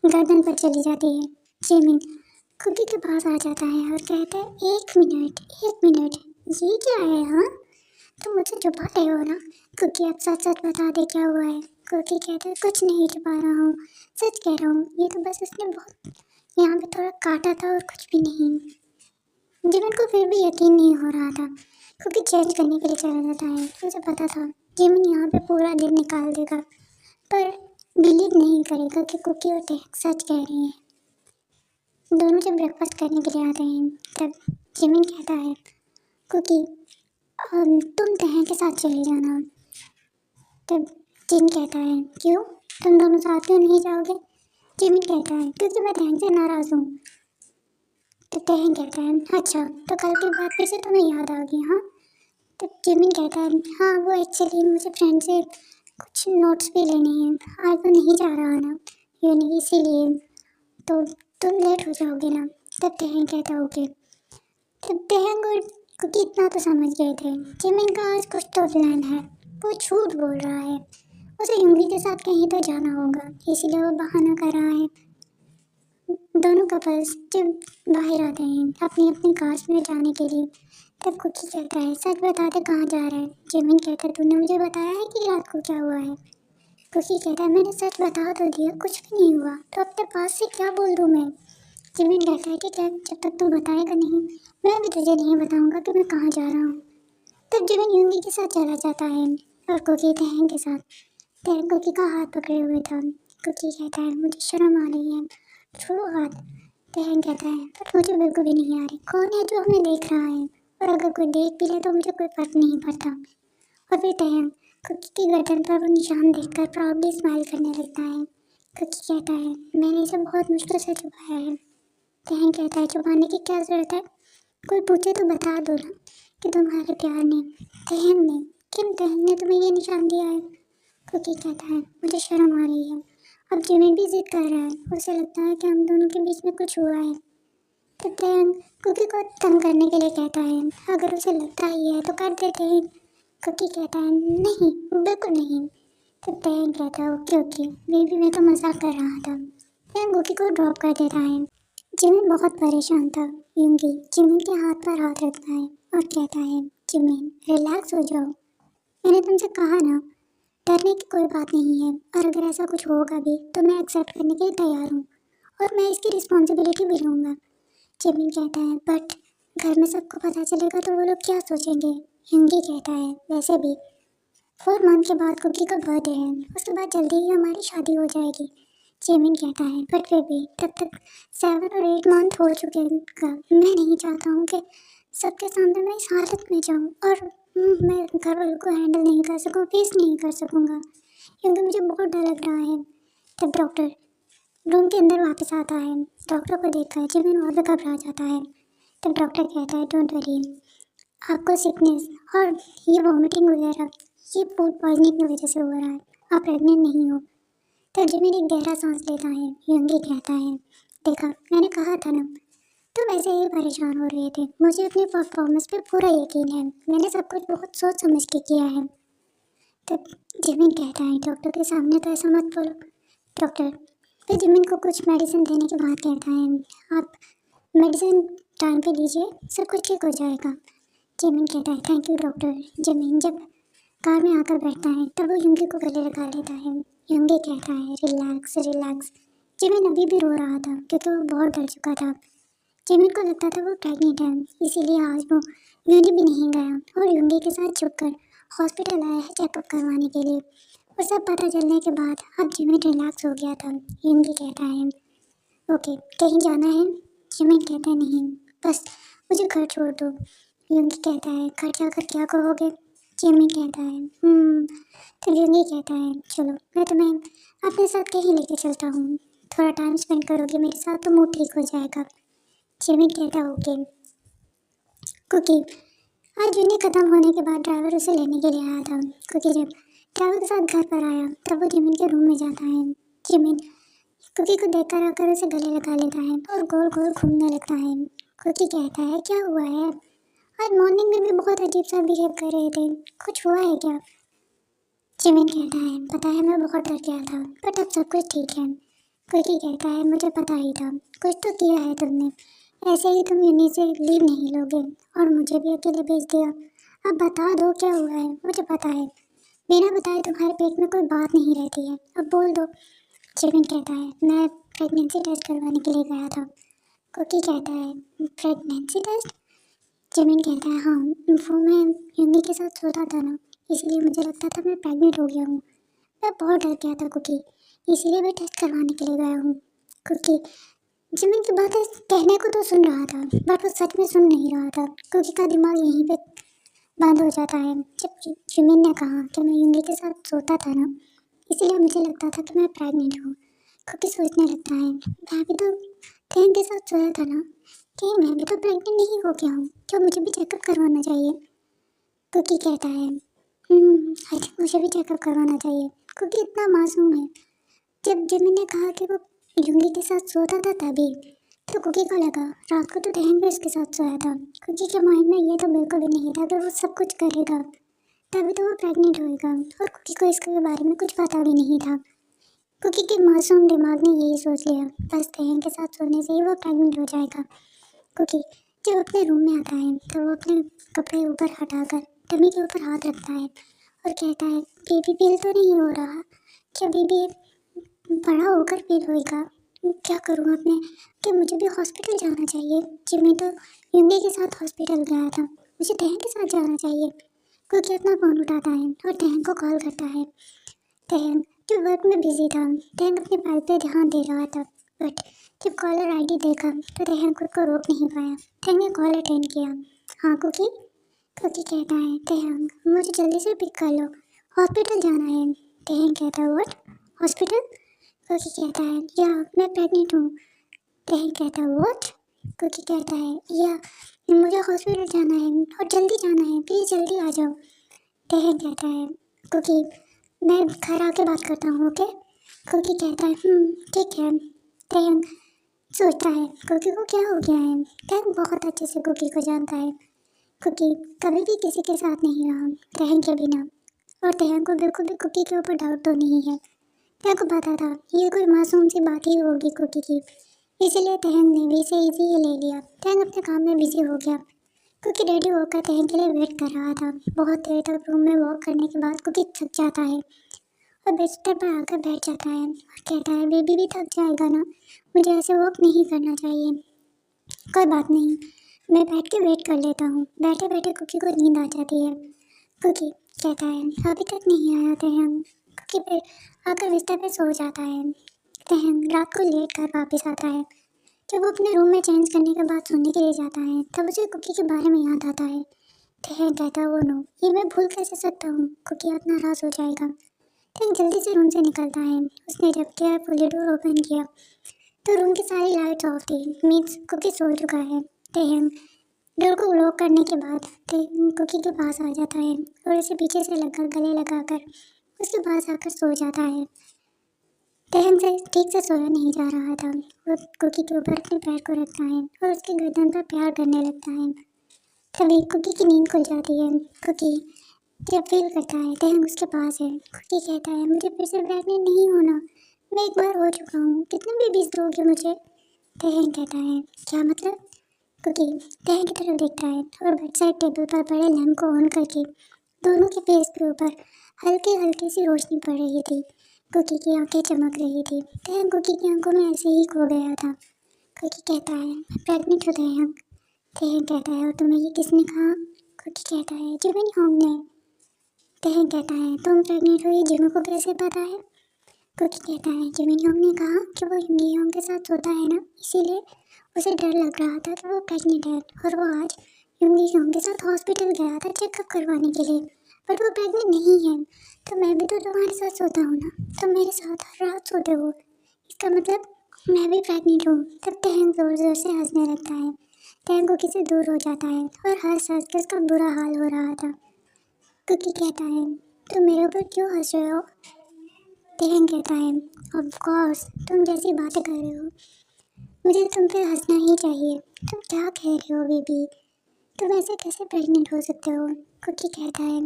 गर्दन पर चली जाती है। जिमिन कुकी के पास आ जाता है और कहता है, एक मिनट, ये क्या है? हाँ, तुम मुझे छुपा रहे हो ना? कुकी अब सच सच बता दे क्या हुआ है। कुकी कहता है, कुछ नहीं छुपा रहा हूँ, सच कह रहा हूँ, ये तो बस उसने बहुत यहाँ पे थोड़ा काटा था और कुछ भी नहीं। जिमिन को फिर भी यकीन नहीं हो रहा था। कुकी चेंज करने के लिए चला जाता है। उसे पता था जिमिन यहाँ पे पूरा दिन निकाल देगा, पर बिलीव नहीं करेगा कि कुकी और तैंग सच कह रही हैं। दोनों जब ब्रेकफास्ट करने के लिए आते हैं तब जिमिन कहता है, कुकी तुम तैंग के साथ चले जाना। तब जिन कहता है, क्यों, तुम दोनों साथ क्यों नहीं जाओगे? जिमिन कहता है, क्योंकि मैं तैंग से नाराज़ हूँ। तो तैंग कहता है, अच्छा तो कल की बात फिर से तुम्हें याद आ गई? हाँ। तब जिमिन कहता है, हाँ वो एक्चुअली मुझे फ्रेंड से कुछ नोट्स भी लेने हैं, आज तो नहीं जा रहा ना यूनि, इसीलिए तो तुम लेट हो जाओगे ना। तब तैंग कहता है, ओके। तब तैंग और कुकी इतना तो समझ गए थे, जिमिन का आज कुछ तो प्लान है, वो झूठ बोल रहा है, उसे युंगी के साथ कहीं तो जाना होगा, इसीलिए वो बहाना कर रहा है। दोनों कपल्स जब बाहर आते हैं अपनी अपनी कार्स में जाने के लिए, तब कुकी कहता है, सच बता दे कहाँ जा रहा है? जिमिन कहता है, तूने मुझे बताया है कि रात को क्या हुआ है? कुकी कहता है, मैंने सच बता तो दिया, कुछ भी नहीं हुआ, तो अपने पास से क्या बोल दूँ मैं? जिमिन कहता है, ठीक है, जब तक तू बताएगा नहीं मैं भी तुझे नहीं बताऊंगा कि मैं कहाँ जा रहा हूँ। तब जिमिन युंगी के साथ चला जाता है और कुकी तैंग के साथ। तैंग कुकी का हाथ पकड़े हुए था। कुकी कहता है, मुझे शर्म आ रही है, छोड़ो हाथ। तैंग कहता है, पर मुझे बिल्कुल भी नहीं आ रही, कौन है जो हमें देख रहा है, और अगर कोई देख भी ले तो मुझे कोई फर्क नहीं पड़ता। और फिर तैंग कुकी की गर्दन पर वो निशान देखकर प्राउडली स्माइल करने लगता है। कुकी कहता है, मैंने इसे बहुत मुश्किल से छुपाया है। तहन कहता है, छुपाने की क्या जरूरत है? कोई पूछे तो बता दो ना कि तुम्हारे प्यार ने, तहन ने, किन तहन ने तुम्हें ये निशान दिया है? कुकी कहता है, मुझे शर्म आ रही है। अब जिमी भी जिद कर रहा है, उसे लगता है कि हम दोनों के बीच में कुछ हुआ है। तो तहन कुकी को तंग करने के लिए कहता है, अगर उसे लगता ही है तो कर देते हैं। कुकी कहता है, नहीं, बिल्कुल नहीं। तो तहन कहता है, ओके ओके, बेबी मैं तो मजाक कर रहा था। तहन कुकी को ड्रॉप कर देता है। जिमिन बहुत परेशान था। यूंगी जिमिन के हाथ पर हाथ रखता है और कहता है, जिमिन रिलैक्स हो जाओ, मैंने तुमसे कहा ना, डरने की कोई बात नहीं है, और अगर ऐसा कुछ होगा भी तो मैं एक्सेप्ट करने के लिए तैयार हूँ और मैं इसकी रिस्पॉन्सिबिलिटी भी लूँगा। जिमिन कहता है, बट घर में सबको पता चलेगा तो वो लोग क्या सोचेंगे? यूंगी कहता है, वैसे भी 4 मंथ के बाद कुकी का बर्थडे है, उसके बाद जल्दी ही हमारी शादी हो जाएगी। जेमिन कहता है, बट फिर भी तब तक 7 और 8 मंथ हो चुके हैं। मैं नहीं चाहता हूँ कि सबके सामने मैं इस हालत में जाऊँ और मैं घर वालों को हैंडल नहीं कर सकूँ, फेस नहीं कर सकूँगा, क्योंकि मुझे बहुत डर लग रहा है। तब डॉक्टर रूम के अंदर वापस आता है। डॉक्टर को देखकर जेमिन और भी घबरा जाता है। तब डॉक्टर कहता है, डोंट वरी, आपको सिकनेस और ये वॉमिटिंग वगैरह ये फूड पॉइजनिंग की वजह से हो रहा है, आप प्रेग्नेंट नहीं हो। तब जिमिन एक गहरा सांस लेता है। यंगी कहता है, देखा मैंने कहा था ना, तुम ऐसे ही परेशान हो रहे थे, मुझे अपनी परफॉर्मेंस पे पूरा यकीन है, मैंने सब कुछ बहुत सोच समझ के किया है। तब जिमिन कहता है, डॉक्टर के सामने तो ऐसा मत बोलो। डॉक्टर फिर जिमिन को कुछ मेडिसिन देने के बाद कहता है, आप मेडिसिन टाइम पे लीजिए, सब कुछ ठीक हो जाएगा। जिमिन कहता है, थैंक यू डॉक्टर। जिमिन जब कार में आकर बैठता है तब वो युंगी को गले लगा लेता है। युंगी कहता है, रिलैक्स रिलैक्स। जिमिन अभी भी रो रहा था क्योंकि वो बहुत डर चुका था। जिमिन को लगता था वो प्रेग्नेंट है, इसीलिए आज वो यूनी भी नहीं गया और युंगी के साथ छुपकर हॉस्पिटल आया है चेकअप करवाने के लिए। और सब पता चलने के बाद अब जिमिन रिलैक्स हो गया था। युंगी कहता है, ओके कहीं जाना है? जिमिन कहता है, नहीं, बस मुझे घर छोड़ दो। युंगी कहता है, घर जाकर क्या कहोगे? जिमिन कहता है, तो युंगी कहता है, चलो मैं तुम्हें अपने साथ कहीं लेके चलता हूँ, थोड़ा टाइम स्पेंड करोगे मेरे साथ तो मूड ठीक हो जाएगा। जिमिन कहता है, ओके। क्योंकि आज यूनिट खत्म होने के बाद ड्राइवर उसे लेने के लिए आया था, क्योंकि जब ड्राइवर के साथ घर पर आया तब वो जिमिन के रूम में जाता है। जिमिन कुकी को देखकर आकर उसे गले लगा लेता है और गोल गोल घूमने लगता है। कुकी कहता है, क्या हुआ है? आज मॉर्निंग में भी बहुत अजीब सा बिहेव कर रहे थे, कुछ हुआ है क्या? जिमिन कहता है, पता है मैं बहुत डर गया था, बट अब सब कुछ ठीक है। कुकी कहता है, मुझे पता ही था, कुछ तो किया है तुमने, ऐसे ही तुम यूनि से लीव नहीं लोगे और मुझे भी अकेले भेज दिया। अब बता दो क्या हुआ है, मुझे पता है, बिना बताए तुम्हारे पेट में कोई बात नहीं रहती है, अब बोल दो। जिमिन कहता है, मैं प्रेगनेंसी टेस्ट करवाने के लिए गया था। कुकी कहता है, प्रेगनेंसी टेस्ट? जिमिन कहता है, हाँ, वो मैं यूनी के साथ सोता था ना, इसलिए मुझे लगता था मैं प्रेग्नेंट हो गया हूँ। मैं बहुत डर गया था कुकी, इसीलिए मैं टेस्ट करवाने के लिए गया हूँ। कुकी जिमिन की बातें कहने को तो सुन रहा था, बट वो सच में सुन नहीं रहा था। कुकी का दिमाग यहीं पे बंद हो जाता है। जब जिमिन ने कहा कि मैं यूनी के साथ सोता था ना, इसीलिए मुझे लगता था कि मैं प्रेग्नेंट हूँ। कुकी सोचने लगता है, मैं भी तो टेन के साथ सोया था ना, कहीं मैं भी तो प्रेग्नेंट नहीं हो गया हूँ, क्या मुझे भी चेकअप करवाना चाहिए? कुकी कहता है, आई थिंक मुझे भी चेकअप करवाना चाहिए। कुकी इतना मासूम है। जब जिमिन ने कहा कि वो यूंगी के साथ सोता था तभी तो कुकी को लगा रात को तो टहन भी उसके साथ सोया था। कुकी के माइंड में ये तो बिल्कुल भी नहीं था कि वो सब कुछ करेगा तभी तो वो प्रेग्नेंट होएगा, और कुकी को इसके बारे में कुछ पता भी नहीं था। कुकी के मासूम दिमाग ने यही सोच लिया, बस टहन के साथ सोने से ही वो प्रेग्नेंट हो जाएगा। कुकी जब अपने रूम में आता है तो वो अपने कपड़े ऊपर हटाकर टमी के ऊपर हाथ रखता है और कहता है, बेबी फील तो नहीं हो रहा? क्या बेबी बड़ा होकर फील होएगा? क्या करूँ अब मैं? क्या मुझे भी हॉस्पिटल जाना चाहिए? जिमी तो यूंगी के साथ हॉस्पिटल गया था, मुझे टहन के साथ जाना चाहिए। कुकी अपना फ़ोन उठाता है और टहन को कॉल करता है। टहन जो वर्क में बिजी था, टहन अपनी फाइल पे ध्यान दे रहा था, बट जब कॉलर आईडी देखा तो टहन खुद को रोक नहीं पाया। टहन ने कॉल अटेंड किया। हाँ कुकी? कुकी कहता है, टहन मुझे जल्दी से पिक कर लो हॉस्पिटल जाना है। तेहन कहता है व्हाट हॉस्पिटल? कुकी कहता है या मैं प्रेग्नेंट हूँ। तेहन कहता है व्हाट? कुकी कहता है या मुझे हॉस्पिटल जाना है और जल्दी जाना है, प्लीज़ जल्दी आ जाओ। तेहन कहता है कुकी मैं घर आके बात करता हूँ ओके। कुकी कहता है ठीक है। तेहन सोचता है कुकी को क्या हो गया है। तेहन बहुत अच्छे से कुकी को जानता है। कुकी कभी भी किसी के साथ नहीं रहा तेहन के बिना, और तेहन को बिल्कुल भी कुकी के ऊपर डाउट तो नहीं है। तेहन को पता था ये कोई मासूम सी बात ही होगी कुकी की, इसीलिए तेहन ने भी इसे इजी ही ले लिया। तेहन अपने काम में बिजी हो गया। कुकी रेडी होकर तेहन के लिए वेट कर रहा था। बहुत देर तक रूम में वॉक करने के बाद कुकी थक जाता है और बिस्तर पर आकर बैठ जाता है और कहता है बेबी भी थक जाएगा ना, मुझे ऐसे वॉक नहीं करना चाहिए। कोई बात नहीं, मैं बैठ के वेट कर लेता हूँ। बैठे बैठे कुकी को नींद आ जाती है। कुकी कहता है अभी तक नहीं आया तेहन। कुकी फिर आकर बिस्तर पे सो जाता है। तेहन रात को लेट कर वापस आता है। जब वो अपने रूम में चेंज करने के बाद सोने के लिए जाता है तब उसे कुकी के बारे में याद आता है। तेहन कहता है वो नो, ये मैं भूल कैसे सकता हूँ, कुकी अब नाराज हो जाएगा। तेहन जल्दी से रूम से निकलता है। उसने जब केयरफुली डोर ओपन किया तो रूम की सारी लाइट्स ऑफ थी, मीन्स कुकी सो चुका है। तेहन डोर को लॉक करने के बाद तेहन कुकी के पास आ जाता है और उसे पीछे से लगकर गले लगाकर उसके पास आकर सो जाता है। तेहन से ठीक से सोया नहीं जा रहा था। वो कुकी के ऊपर अपने पैर को रखता है और उसके गर्दन पर प्यार करने लगता है। तभी कुकी की नींद खुल जाती है। कुकी जब फील करता है तेहन उसके पास है। कुकी कहता है मुझे फिर से प्रेग्नेंट नहीं होना, मैं एक बार हो चुका हूँ, कितने बेबीज दोगे मुझे? तेहन कहता है क्या मतलब? कुकी तेहन की तरफ देखता है और बेड साइड टेबल पर पड़े लैम्प को ऑन करके दोनों के फेस के ऊपर हल्की हल्की सी रोशनी पड़ रही थी। कुकी की आंखें चमक रही थी। तेहन कुकी की आंखों में ऐसे ही खो गया था। कुकी कहता है मैं प्रेग्नेंट हो तेहन। तेहन कहता है और तुम्हें ये किसने कहा? कुकी कहता है जिमिन होंग ने। तेहन कहता है तुम प्रेग्नेंट हो ये जिमी को कैसे पता है? कुकी कहता है जिमिन होंग ने कहा कि वो युंगी होंग के साथ सोता है ना, इसीलिए उसे डर लग रहा था कि वो प्रेग्नेंट है और वो आज युंगी होंग के साथ हॉस्पिटल गया था चेकअप करवाने के लिए, बट वो प्रेग्नेंट नहीं है। तो मैं भी तो तुम्हारे साथ सोता हूँ ना, तुम मेरे साथ हर रात सोते हो, इसका मतलब मैं भी प्रेग्नेंट हूँ। तब तेहन जोर जोर से हंसने लगता है। तेहन कुकी से दूर हो जाता है और हंस हंस के उसका बुरा हाल हो रहा था। कुकी कहता है तुम मेरे ऊपर क्यों हंस रहे हो? तेहन कहता है ऑफ कोर्स तुम जैसी बातें कर रहे हो मुझे तुम पे हंसना ही चाहिए। तुम क्या कह रहे हो बेबी, तुम ऐसे कैसे प्रेग्नेंट हो सकते हो? कुकी कहता है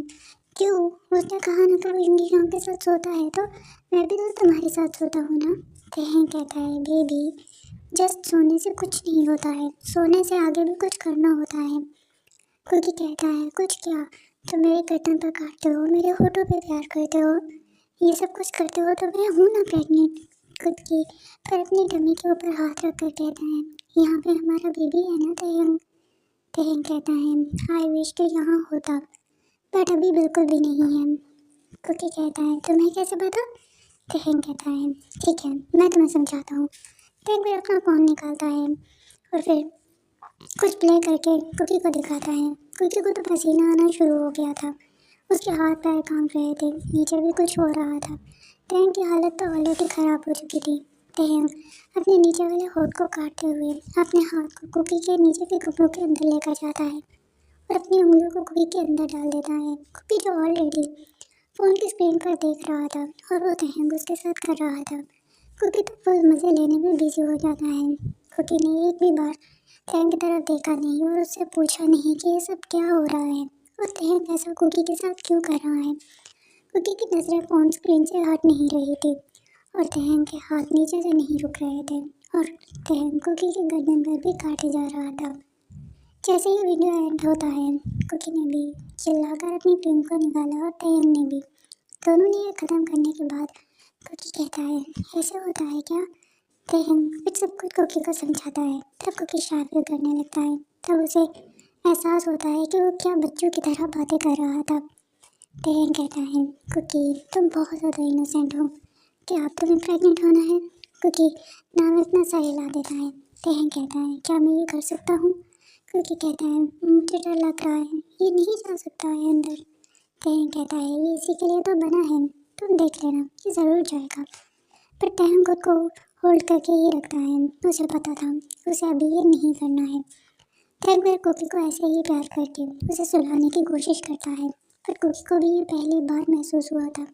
क्यों, उसने कहा ना तो वो युंगी होंग के साथ सोता है तो मैं भी तो तुम्हारे साथ सोता हूँ ना। तेहन कहता है बेबी जस्ट सोने से कुछ नहीं होता है, सोने से आगे भी कुछ करना होता है। कुकी कहता है कुछ क्या, तुम मेरे गर्दन पर काटते हो, मेरे होठों पे प्यार करते हो, ये सब कुछ करते हो तो मैं हूँ ना प्रेग्नेंट। कुकी पर अपनी टमी के ऊपर हाथ रख कर कहता है यहाँ पे हमारा बेबी है ना तेहन। तेहन कहता है आई विश कि यहाँ होता, बट अभी बिल्कुल भी नहीं है। कुकी कहता है तुम्हें कैसे पता? तेहन कहता है ठीक है मैं तुम्हें समझाता हूँ। तेहन फिर अपना फ़ोन निकालता है और फिर कुछ प्ले करके कुकी को दिखाता है। कुकी को तो पसीना आना शुरू हो गया था, उसके हाथ पैर कांप रहे थे, नीचे भी कुछ हो रहा था। तेहन की हालत तो ऑलरेडी ख़राब हो चुकी थी। तेहन अपने नीचे वाले होठ को काटते हुए अपने हाथ को कुकी के नीचे के कपड़ों के अंदर लेकर जाता है और अपनी उंगलियों को कुकी के अंदर डाल देता है। कुकी जो ऑलरेडी फ़ोन की स्क्रीन पर देख रहा था और वो तेहन उसके साथ कर रहा था, कुकी तो फुल मज़े लेने में बिजी हो जाता है। कुकी ने एक भी बार तेहन की तरफ देखा नहीं और उससे पूछा नहीं कि ये सब क्या हो रहा है और तेहन ऐसा कुकी के साथ क्यों कर रहा है। कुकी की नज़रें फ़ोन स्क्रीन से हट नहीं रही थी और तेहन के हाथ नीचे से नहीं रुक रहे थे और तेहन कुकी के गर्दन पर भी काटे जा रहा था। जैसे ही वीडियो एंड होता है कुकी ने भी चिल्लाकर अपनी क्रीम को निकाला और तेहन ने भी। दोनों ने ये ख़त्म करने के बाद कुकी कहता है ऐसे होता है क्या? तेहन फिर सब कुछ कुकी को समझाता है। तब कुकी शाय फील करने लगता है। तब उसे एहसास होता है कि वो क्या बच्चों की तरह बातें कर रहा था। तेहन कहता है कुकी तुम बहुत ज़्यादा इनोसेंट हो, क्या अब तुम्हें प्रेग्नेंट होना है? कुकी नाम इतना सा हिला देता है। तेहन कहता है क्या मैं ये कर सकता हूँ? कुकी कहता है मुझे डर लग रहा है, ये नहीं जा सकता है अंदर। तहंग कहता है ये इसी के लिए तो बना है, तुम देख लेना ये ज़रूर जाएगा। पर तहंग खुद को होल्ड करके ही रखता है, उसे पता था उसे अभी ये नहीं करना है। तहंग फिर कुकी को ऐसे ही प्यार करके उसे सुलाने की कोशिश करता है, पर कुकी को भी ये पहली बार महसूस हुआ था,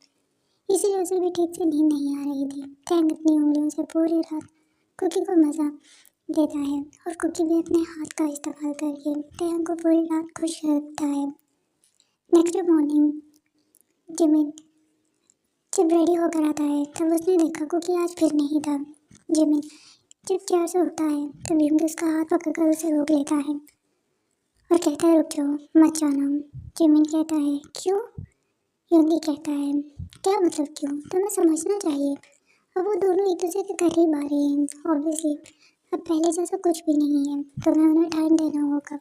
इसीलिए उसे भी ठीक से नींद नहीं आ रही थी। तहंग अपनी उंगलियों से पूरी रात कुकी को मज़ा देता है और कुकी भी अपने हाथ का इस्तेमाल करके तहंग को पूरी रात खुश रखता है। नेक्स्ट मॉर्निंग जिमिन जब रेडी होकर आता है तब उसने देखा कुकी आज फिर नहीं था। जिमिन जब चेयर से उठता है तब यूंगी उसका हाथ पकड़कर उसे रोक लेता है और कहता है रुक जाओ मत जाना। जिमिन कहता है क्यों? यूंगी कहता है क्या मतलब क्यों, तुम्हें समझना चाहिए, अब वो दोनों एक दूसरे के करीब आ रहे हैं। ऑब्वियसली अब पहले जैसा कुछ भी नहीं है, तुम्हें उन्हें टाइम देना होगा।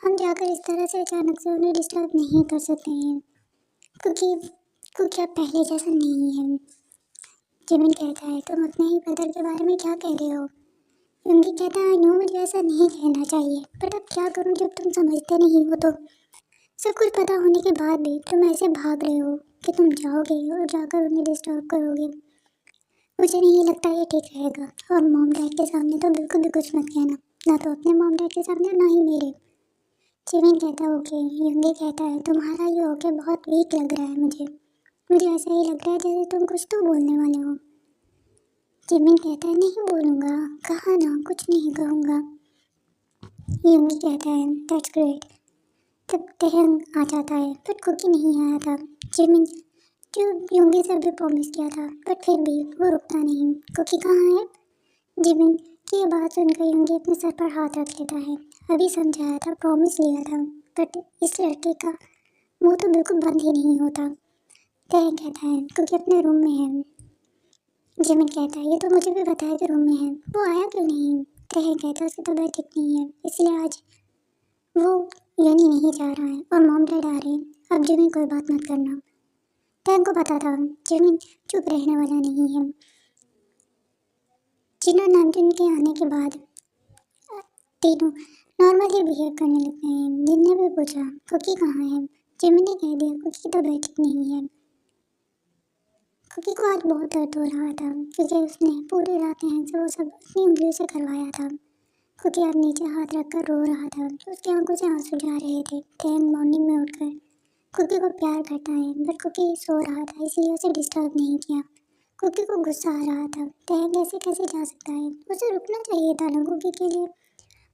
हम जाकर इस तरह से अचानक से उन्हें डिस्टर्ब नहीं कर सकते हैं क्योंकि क्योंकि अब पहले जैसा नहीं है। जिमिन कहता है तुम अपने ही ब्रदर के बारे में क्या कह रहे हो? यूंगी कहता है नो मुझे ऐसा नहीं कहना चाहिए, बट अब क्या करूं जब तुम समझते नहीं हो तो। सब कुछ पता होने के बाद भी तुम ऐसे भाग रहे हो कि तुम जाओगे और जाकर उन्हें डिस्टर्ब करोगे। मुझे नहीं लगता ये ठीक रहेगा, और मॉम डैड के सामने तो बिल्कुल भी कुछ मत कहना, ना तो अपने मॉम डैड के सामने ना ही मेरे। जिमिन कहता है ओके। यूंगी कहता है तुम्हारा ये ओके बहुत वीक लग रहा है, मुझे ऐसा ही लग रहा है जैसे तुम कुछ तो बोलने वाले हो। जिमिन कहता है नहीं बोलूँगा, कहा ना कुछ नहीं कहूँगा। यूंगी कहता है दैट्स ग्रेट। तब तहंग आ जाता है पर कुकी नहीं आया था। जिमिन जो यूंगी से भी प्रॉमिस किया था बट फिर भी वो रुकता नहीं। कुकी कहाँ है? जिमिन की ये बात सुनकर यूंगी अपने सर पर हाथ रख लेता है। अभी समझाया था, प्रॉमिस लिया था, बट इस लड़के का मुंह तो बिल्कुल बंद ही नहीं होता। तहंग कहता है कुकी अपने रूम में है। जिमिन कहता है ये तो मुझे भी पता है कि रूम में है, वो आया क्यों नहीं? तहंग कहता है उसकी तबीयत ठीक नहीं है इसलिए आज वो यूनी नहीं जा रहा है और मॉम डैड आ रहे हैं, अब जिमिन कोई बात मत करना। तहंग को पता था जिमिन चुप रहने वाला नहीं है। जिन्ना नामकिन के आने के बाद तीनों नॉर्मली बिहेव करने लगते हैं। जिन ने भी पूछा कुकी कहाँ है, जिमिन ने कह दिया कुकी की तबीयत ठीक नहीं है। कुकी को आज बहुत दर्द हो रहा था क्योंकि उसने पूरी रात यहाँ से वो सब अपनी उंगलियों से करवाया था। कुकी अब नीचे हाथ रखकर रो रहा था, उसकी आंखों से आंसू जा रहे थे। तहंग मॉर्निंग में उठकर कुकी को प्यार करता है बट कुकी सो रहा था इसलिए उसे डिस्टर्ब नहीं किया। कुकी को गुस्सा आ रहा था, तहंग ऐसे कैसे जा सकता है, उसे रुकना चाहिए था ना कुकी के लिए।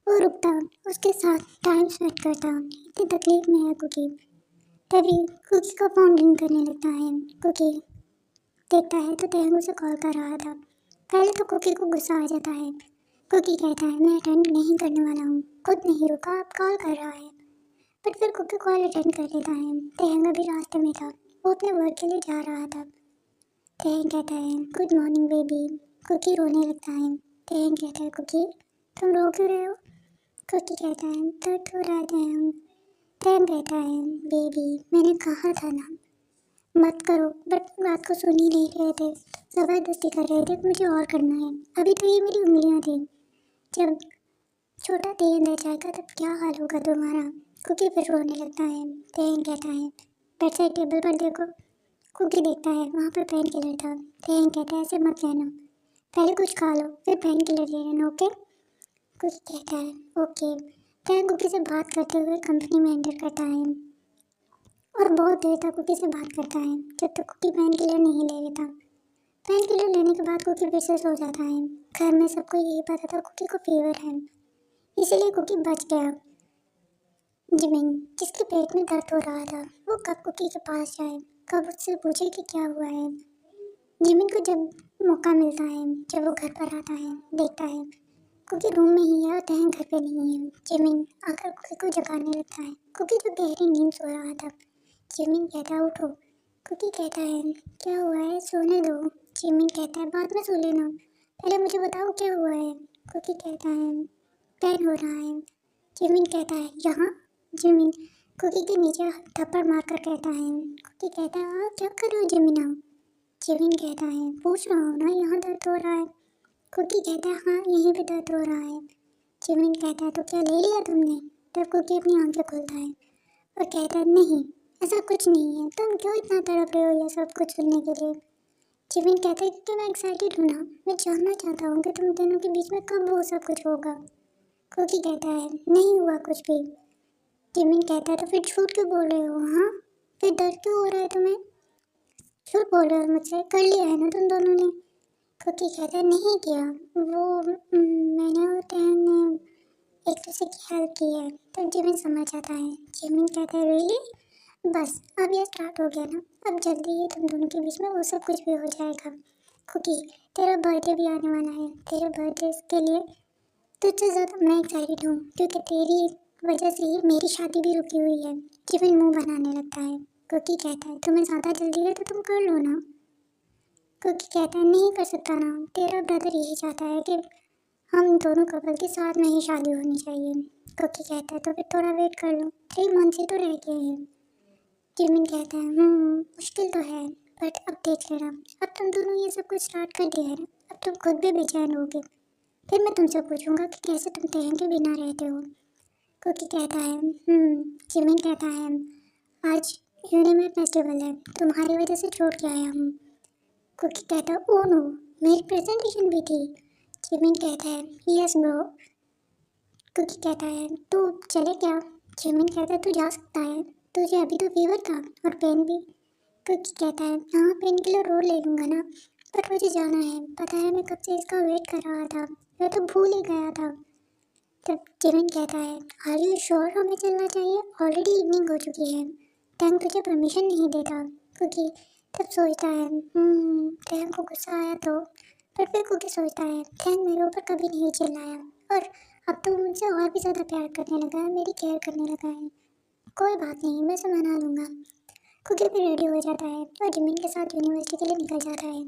वो रुकता, उसके साथ टाइम स्पेंड करता, इतनी तकलीफ में है कुकी। तभी कुकी का फोन रिंग करने लगता है। कुकी देखता है तो तहंग उसे कॉल कर रहा था। पहले तो कुकी को गुस्सा आ जाता है। कुकी कहता है मैं अटेंड नहीं करने वाला हूँ, खुद नहीं रुका अब कॉल कर रहा है। बट फिर कुकी कॉल अटेंड कर लेता है। तहंग अभी रास्ते में था, वो अपने वर्क के लिए जा रहा था। तहंग कहता है गुड मॉर्निंग बेबी। कुकी रोने लगता है। तहंग कहता है कुकी तुम रो क्यों रहे हो? कुकी कहता है दर्द हो रहा है तहंग। तहंग कहता है बेबी मैंने कहा था ना मत करो, बट रात को सुन ही नहीं रहे थे, ज़बरदस्ती कर रहे थे, मुझे और करना है। अभी तो ये मेरी उंगलियां थी, जब छोटा तेल रह जाएगा तब क्या हाल होगा तुम्हारा? कुकी फिर रोने लगता है। तहंग कहता है बेड साइड टेबल पर देखो। कुकी देखता है वहाँ पर पेन किलर था। तहंग कहता है ऐसे मत लेना, पहले कुछ खा लो फिर पेन किलर ले लेना ओके? कुकी कहता है ओके। तहंग कुकी से बात करते हुए कंपनी में एंटर करता है और बहुत देर तक कुकी से बात करता है जब तक कुकी पेन किलर नहीं ले लेता। पेन किलर लेने के बाद कुकी फिर से सो जाता है। घर में सबको यही पता था कुकी को फीवर है, इसीलिए कुकी बच गया। जिमिन जिसके पेट में दर्द हो रहा था वो कब कुकी के पास जाए, कब उससे पूछे कि क्या हुआ है। जिमिन को जब मौका मिलता है, जब वो घर पर आता है, देखता है कुकी रूम में ही है और तहंग घर पे नहीं है। जिमिन आकर कुकी को जगाने लगता है। कुकी जो गहरी नींद सो रहा था। जिमिन कहता है उठो। कुकी कहता है क्या हुआ है, सोने दो। जिमिन कहता है बाद में सो लेना, पहले मुझे बताओ क्या हुआ है। कुकी कहता है पेन हो रहा है। जिमिन कहता है यहाँ? जिमिन कुकी के नीचे थप्पड़ मारकर कहता है। कुकी कहता है क्या कर रहे हो जिमिन आप? जिमिन कहता है पूछ रहा हूँ ना यहाँ दर्द हो रहा है। कुकी कहता है हाँ यहीं पे दर्द हो रहा है। जिमिन कहता है तो क्या ले लिया तुमने? तब कुकी अपनी आंखें खोलता है और कहता है नहीं ऐसा कुछ नहीं है, तुम क्यों इतना तड़प रहे हो ये सब कुछ सुनने के लिए। जिमिन कहता है कि मैं एक्साइटेड हूँ ना, मैं जानना चाहता हूँ कि तुम दोनों के बीच में कब वो सब कुछ होगा। कुकी कहता है नहीं हुआ कुछ भी। जिमिन कहता है तो फिर झूठ क्यों बोल रहे हो, हाँ? फिर डर क्यों हो रहा है तुम्हें? झूठ बोल रहे हो मुझसे, कर लिया है ना तुम दोनों ने। कुकी कहता है नहीं किया, वो मैंने और टहन ने एक दूसरे की हेल्प की है। तब जिमिन समझ जाता है। जिमिन कहता है रियली? बस अब ये स्टार्ट हो गया ना, अब जल्दी ही तुम दोनों के बीच में वो सब कुछ भी हो जाएगा। कुकी तेरा बर्थडे भी आने वाला है, तेरे बर्थडे के लिए तुझसे ज़्यादा मैं एक्साइटेड हूँ, क्योंकि तेरी वजह से ही मेरी शादी भी रुकी हुई है। जिमिन मुंह बनाने लगता है। कुकी कहता है तुम्हें ज़्यादा जल्दी है तो तुम कर लो ना। कुकी कहता है नहीं कर सकता ना, तेरा ब्रदर यही चाहता है कि हम दोनों कपल के साथ में ही शादी होनी चाहिए। कुकी कहता है तो फिर थोड़ा वेट कर लो, 3 मंथ ही तो रह गए हैं। जिमिन कहता है मुश्किल तो है, बट अब देख लेना, अब तुम दोनों ये सब कुछ स्टार्ट कर दिया है ना, अब तुम खुद भी बेचैन होगे। फिर मैं तुमसे पूछूंगा कि कैसे तुम तहन के बिना रहते हो। कुकी कहता है जिमिन कहता है आज यूनिमे फेस्टिवल है, तुम्हारी वजह से छोड़ के आया हूँ। कुकी कहता है ओह नो, मेरी प्रेजेंटेशन भी थी। जिमिन कहता है यस ब्रो। कुकी कहता है तू चले क्या? जिमिन कहता है तू जा सकता है, तुझे अभी तो फीवर था और पेन भी। कुकी कहता है हाँ पेन किलर और ले लूँगा ना, पर मुझे जाना है, पता है मैं कब से इसका वेट कर रहा था, मैं तो भूल ही गया था। तब जिमिन कहता है आर यू श्योर हमें चलना चाहिए, ऑलरेडी इवनिंग हो चुकी है, टैंक तुझे परमिशन नहीं देता। कुकी तब सोचता है टैंक को गुस्सा आया तो, पर फिर कुकी सोचता है टैंक मेरे ऊपर कभी नहीं चिल्लाया और अब तो मुझसे और भी ज़्यादा प्यार करने लगा है, मेरी केयर करने लगा है। कोई बात नहीं, मैं उसे मना लूँगा। कुकी भी रेडी हो जाता है और जिमिन के साथ यूनिवर्सिटी के लिए निकल जाता है।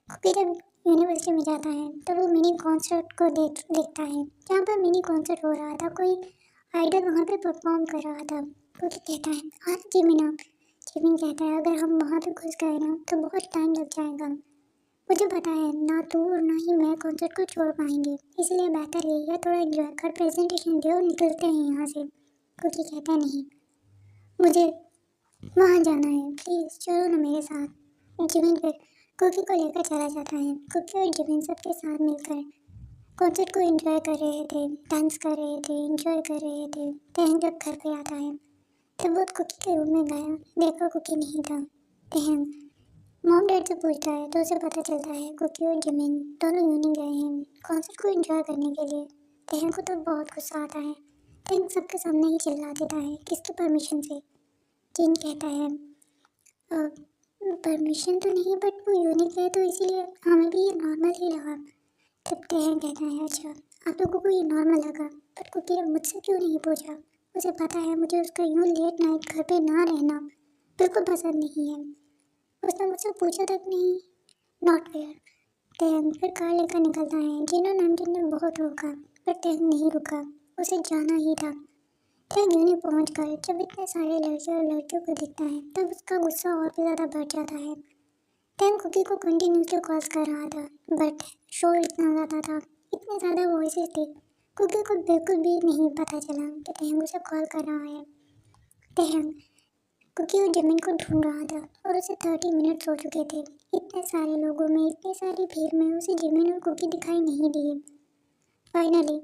कुकी जब यूनिवर्सिटी में जाता है तो वो मिनी कॉन्सर्ट को देखता है, जहाँ पर मिनी कॉन्सर्ट हो रहा था, कोई आइडल वहाँ पे परफॉर्म कर रहा था। कुकी कहता है हाँ जिमिन आप। जिमिन कहता है अगर हम वहाँ पे घुस गए ना तो बहुत टाइम लग जाएगा, मुझे पता है ना तू और ना ही मैं कॉन्सर्ट को छोड़ पाएंगे, इसलिए बेहतर यही है थोड़ा एंजॉय कर प्रेजेंटेशन दे और निकलते हैं यहाँ से। कुकी कहता है नहीं, मुझे वहाँ जाना है, प्लीज़ चलो ना मेरे साथ। जिमिन फिर कुकी को लेकर चला जाता है। कुकी और जिमिन सबके साथ मिलकर कॉन्सर्ट को एंजॉय कर रहे थे, डांस कर रहे थे, एंजॉय कर रहे थे। तहन जब घर पे आता है तब वो कुकी के रूम में गया, देखा कुकी नहीं था। तहन मॉम डैड से पूछता है तो उसे पता चलता है कुकी और जिमिन दोनों यूनी गए हैं कॉन्सर्ट को एंजॉय करने के लिए। तहन को तो बहुत गुस्सा आता है, तहन सबके सामने ही चिल्ला देता है किसकी परमिशन से। जिन कहता है परमिशन तो नहीं, बट वो यूनिक है तो इसीलिए हमें भी ये नॉर्मल ही लगा। तब तहन कहता है अच्छा आप लोगों को ये नॉर्मल लगा, पर कुकी ने मुझसे क्यों नहीं पूछा, मुझे पता है मुझे उसका यूँ लेट नाइट घर पे ना रहना बिल्कुल पसंद नहीं है, उसने मुझसे पूछा तक नहीं, नॉट फेयर। तहन फिर कार लेकर निकलता है। जिन्हों नामजिन ने बहुत रोका पर तहन नहीं रुका, उसे जाना ही था। तहन यूनी पहुँच कर जब इतने सारे लड़के और लड़कियों को दिखता है तब उसका गुस्सा और भी ज़्यादा बढ़ जाता है। तहन कुकी को कंटिन्यूसली कॉल्स कर रहा था, बट शोर इतना ज़्यादा था, इतने ज़्यादा वॉइसेस थे, कुकी को बिल्कुल भी नहीं पता चला कि तहन उसे कॉल कर रहा है। तहन कुकी और जिमिन को ढूंढ रहा था और उसे 30 मिनट्स हो चुके थे। इतने सारे लोगों में, इतनी सारी भीड़ में उसे जिमिन और कुकी दिखाई नहीं दिए। फाइनली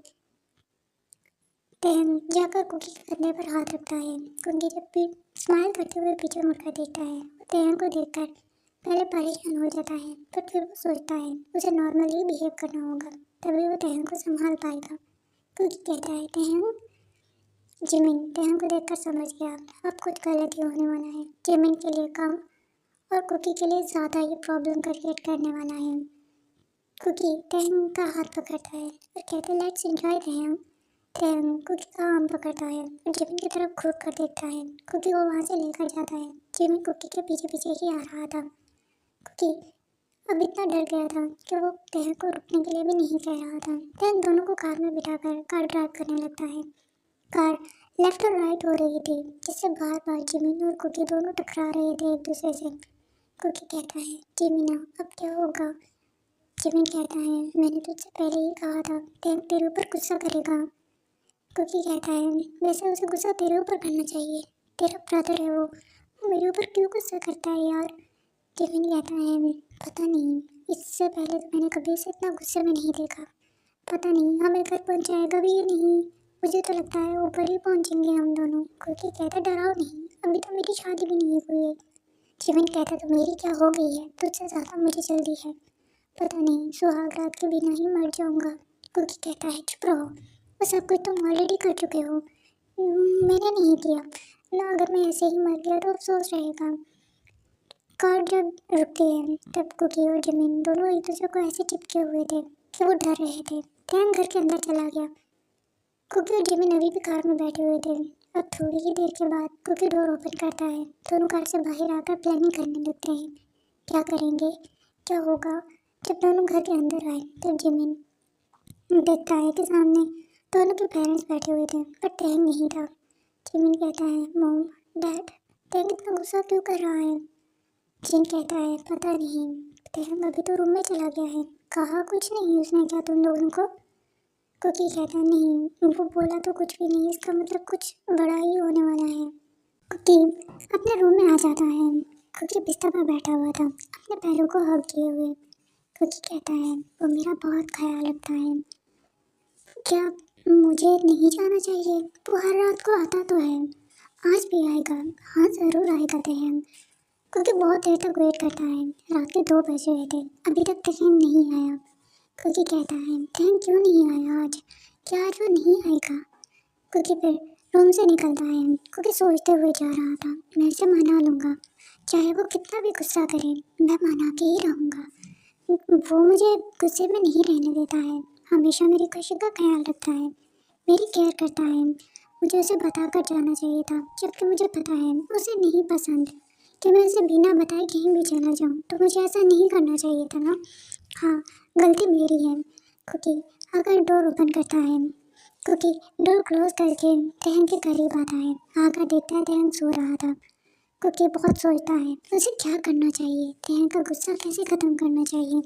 तहन जाकर कुकी के कंधे पर हाथ रखता है। कुकी जब स्माइल करते हुए पीछे मुड़कर देखता है, तहन को देखकर पहले परेशान हो जाता है, पर फिर वो सोचता है उसे नॉर्मली बिहेव करना होगा, तभी वो तहन को संभाल पाएगा। कुकी कहता है तहन। जिमिन तहन को देखकर समझ गया अब कुछ गलत ही होने वाला है, जिमिन के लिए कम और कुकी के लिए ज़्यादा ये प्रॉब्लम क्रिएट करने वाला है। कुकी तहन का हाथ पकड़ता है और कहता है लेट्स एंजॉय तहन। तहन कुकी का आर्म पकड़ता है और जिमिन की तरफ घूर कर देखता है। कुकी को वहाँ से लेकर जाता है। जिमिन कुकी के पीछे पीछे ही आ रहा था। कुकी अब इतना डर गया था कि वो तहन को रुकने के लिए भी नहीं कह रहा था। तहन दोनों को कार में बिठाकर कार ड्राइव करने लगता है। कार लेफ्ट और राइट हो रही थी, जिससे बार बार जिमिन और कुकी दोनों टकरा रहे थे एक दूसरे से। कुकी कहता है जिमिना अब क्या होगा। जिमिन कहता है मैंने तुझसे पहले ही कहा था तहन तेरे ऊपर गुस्सा करेगा। कुकी कहता है वैसे उसे गुस्सा तेरे ऊपर करना चाहिए, तेरा ब्रदर है वो तू मेरे ऊपर क्यों गुस्सा करता है यार? जिमिन कहता है पता नहीं, इससे पहले तो मैंने कभी इसे इतना गुस्से में नहीं देखा। पता नहीं हमें घर पहुंचाएगा भी या नहीं। मुझे तो लगता है ऊपर ही पहुंचेंगे हम दोनों। क्योंकि कहता डराओ नहीं, अभी तो मेरी शादी भी नहीं हुई है। जिमिन कहता तो मेरी क्या हो गई है, तुझसे ज़्यादा मुझे जल्दी है। पता नहीं सुहाग रात के बिना ही मर जाऊंगा। क्योंकि कहता है चुप रहो, वो सब कुछ तुम ऑलरेडी कर चुके हो। मैंने नहीं किया ना। अगर मैं ऐसे ही मर गया तो अफसोस रहेगा। कार जब रुके तब कुकी और जिमिन दोनों एक दूसरे को ऐसे चिपके हुए थे कि वो डर रहे थे। टैंक घर के अंदर चला गया। कुकी और जिमिन अभी भी कार में बैठे हुए थे। अब थोड़ी ही देर के बाद कुकी डोर ओपन करता है। दोनों कार से बाहर आकर प्लानिंग करने लगते हैं, क्या करेंगे, क्या होगा। जब दोनों घर के अंदर आए तब जिमिन देखता है कि सामने दोनों के पेरेंट्स बैठे हुए थे पर टैंक नहीं था। जिमिन कहता है मॉम, डैड, टैंक इतना गुस्सा क्यों कर रहा है? जिन कहता है पता नहीं, टैंक अभी तो रूम में चला गया है। कहा कुछ नहीं उसने क्या तुम लोगों को? कुकी कहता नहीं, वो बोला तो कुछ भी नहीं, इसका मतलब कुछ बड़ा ही होने वाला है। कुकी अपने रूम में आ जाता है। कुकी बिस्तर पर बैठा हुआ था अपने पैरों को हग किए हुए। कुकी कहता है वो मेरा बहुत ख्याल रखता है। क्या मुझे नहीं जाना चाहिए? वो हर रात को आता तो है, आज भी आएगा। हाँ ज़रूर आएगा तहम। क्योंकि बहुत देर तक वेट करता है। रात के 2 बजे हुए थे, अभी तक तहम नहीं आया। क्योंकि कहता है तहम क्यों नहीं आया आज? क्या आज वो नहीं आएगा? क्योंकि फिर रूम से निकलता है। क्योंकि सोचते हुए जा रहा था मैं इसे मना लूँगा, चाहे वो कितना भी गुस्सा करे मैं मना के ही रहूँगा। वो मुझे गुस्से में नहीं रहने देता है, हमेशा मेरी खुशी का ख्याल रखता है, मेरी केयर करता है। मुझे उसे बता कर जाना चाहिए था, जबकि मुझे पता है उसे नहीं पसंद कि मैं उसे बिना बताए कहीं भी चला जाऊँ। तो मुझे ऐसा नहीं करना चाहिए था ना। हाँ, गलती मेरी है। क्योंकि अगर डोर ओपन करता है, क्योंकि डोर क्लोज करके तहन के करीब आता है। आकर देखता है तहन सो रहा था। क्योंकि बहुत सोचता है उसे क्या करना चाहिए, तहन का गुस्सा कैसे ख़त्म करना चाहिए।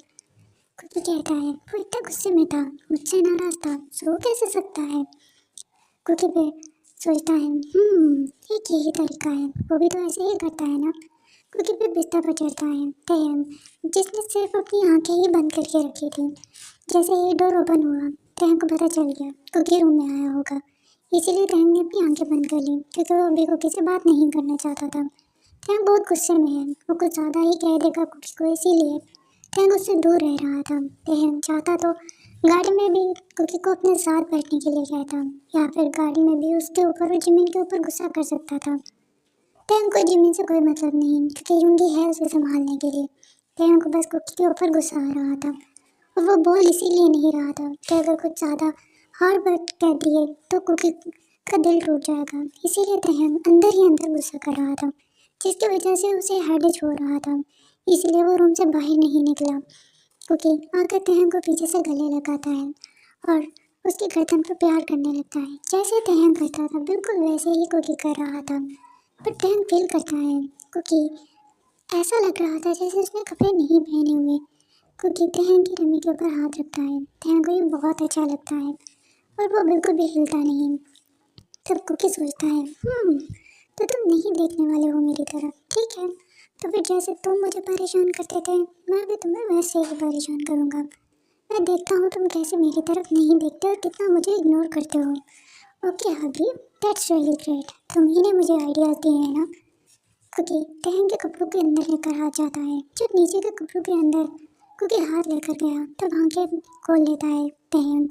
क्योंकि कहता है वो इतना गुस्से में था, मुझसे नाराज था, सो कैसे सकता है। क्योंकि फिर सोचता है एक यही तरीका है, वो भी तो ऐसे ही करता है ना। क्योंकि फिर बिस्तर पर चढ़ता है तैयम, जिसने सिर्फ अपनी आंखें ही बंद करके रखी थी। जैसे ही डोर ओपन हुआ तैयम को पता चल गया क्योंकि रूम में आया होगा, इसीलिए तैयम ने अपनी आंखें बंद कर ली क्योंकि वो अभी कुकी से बात नहीं करना चाहता था। तैयम बहुत गुस्से में है, वो कुछ ज़्यादा ही कह देगा कुकी को, इसीलिए तैयम उससे दूर रह रहा था। तैयम चाहता तो गाड़ी में भी कुकी को अपने साथ बैठने के लिए कहता, या फिर गाड़ी में भी उसके ऊपर और जिमिन के ऊपर गुस्सा कर सकता था। तैयम को जिमिन से कोई मतलब नहीं क्योंकि युंगी है उसे संभालने के लिए। तैयम को बस कुकी के ऊपर गुस्सा आ रहा था और वो बोल इसीलिए नहीं रहा था कि अगर कुछ ज़्यादा हार्ड बात कह दिए तो कुकी का दिल टूट जाएगा। इसीलिए तैयम अंदर ही अंदर गुस्सा कर रहा था, जिसकी वजह से उसे हेडेक हो रहा था। इसलिए वो रूम से बाहर नहीं निकला। क्योंकि आकर तहम को पीछे से गले लगाता है और उसकी गर्दन पर प्यार करने लगता है। जैसे तहम करता था बिल्कुल वैसे ही कुकी कर रहा था। पर तहम फील करता है क्योंकि ऐसा लग रहा था जैसे उसने कपड़े नहीं पहने हुए। क्योंकि तहम की रमी के ऊपर हाथ रखता है। तहम को ये बहुत अच्छा लगता है और वो बिल्कुल भी हिलता नहीं। तब कुकी सोचता है तो तुम नहीं देखने वाले हो मेरी तरफ, ठीक है। तो फिर जैसे तुम मुझे परेशान करते थे मैं भी तुम्हें वैसे ही परेशान करूँगा। मैं देखता हूँ तुम कैसे मेरी तरफ नहीं देखते और कितना मुझे इग्नोर करते हो। Okay Habib, that's really great, तुम ही ने मुझे आइडियाज़ दिए हैं ना। क्योंकि तहम के कपड़ों के अंदर लेकर हाथ जाता है, जो नीचे के कपड़ों के अंदर क्योंकि हाथ लेकर गया तब आंखें खोल लेता है तहम।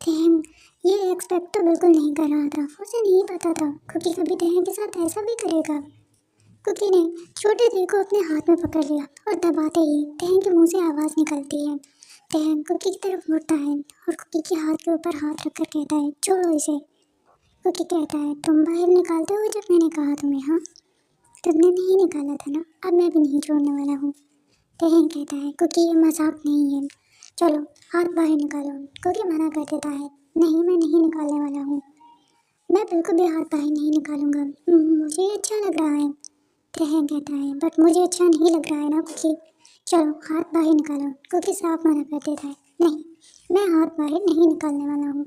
तहम ये एक्सपेक्ट तो बिल्कुल नहीं कर रहा था, उसे नहीं पता था क्योंकि कभी तहम के साथ ऐसा भी करेगा। कुकी ने छोटे दिल को अपने हाथ में पकड़ लिया और दबाते ही तहम के मुंह से आवाज़ निकलती है। तहम कुकी की तरफ मुड़ता है और कुकी के हाथ के ऊपर हाथ रखकर कहता है छोड़ो इसे। कुकी कहता है तुम बाहर निकालते हो जब मैंने कहा तुम्हें, हाँ तुमने नहीं निकाला था ना, अब मैं भी नहीं छोड़ने वाला हूँ। तहम कहता है कुकी ये मजाक नहीं है, चलो हाथ बाहर निकालो। कुकी मना कर देता है नहीं मैं नहीं निकालने वाला हूँ, मैं बिल्कुल भी हाथ बाहर नहीं निकालूंगा, मुझे ये अच्छा लग रहा है। तहम कहता है बट मुझे अच्छा नहीं लग रहा है ना कुकी, चलो हाथ बाहर निकालो। कुकी साफ मना कर देता है नहीं मैं हाथ बाहर नहीं निकालने वाला हूँ।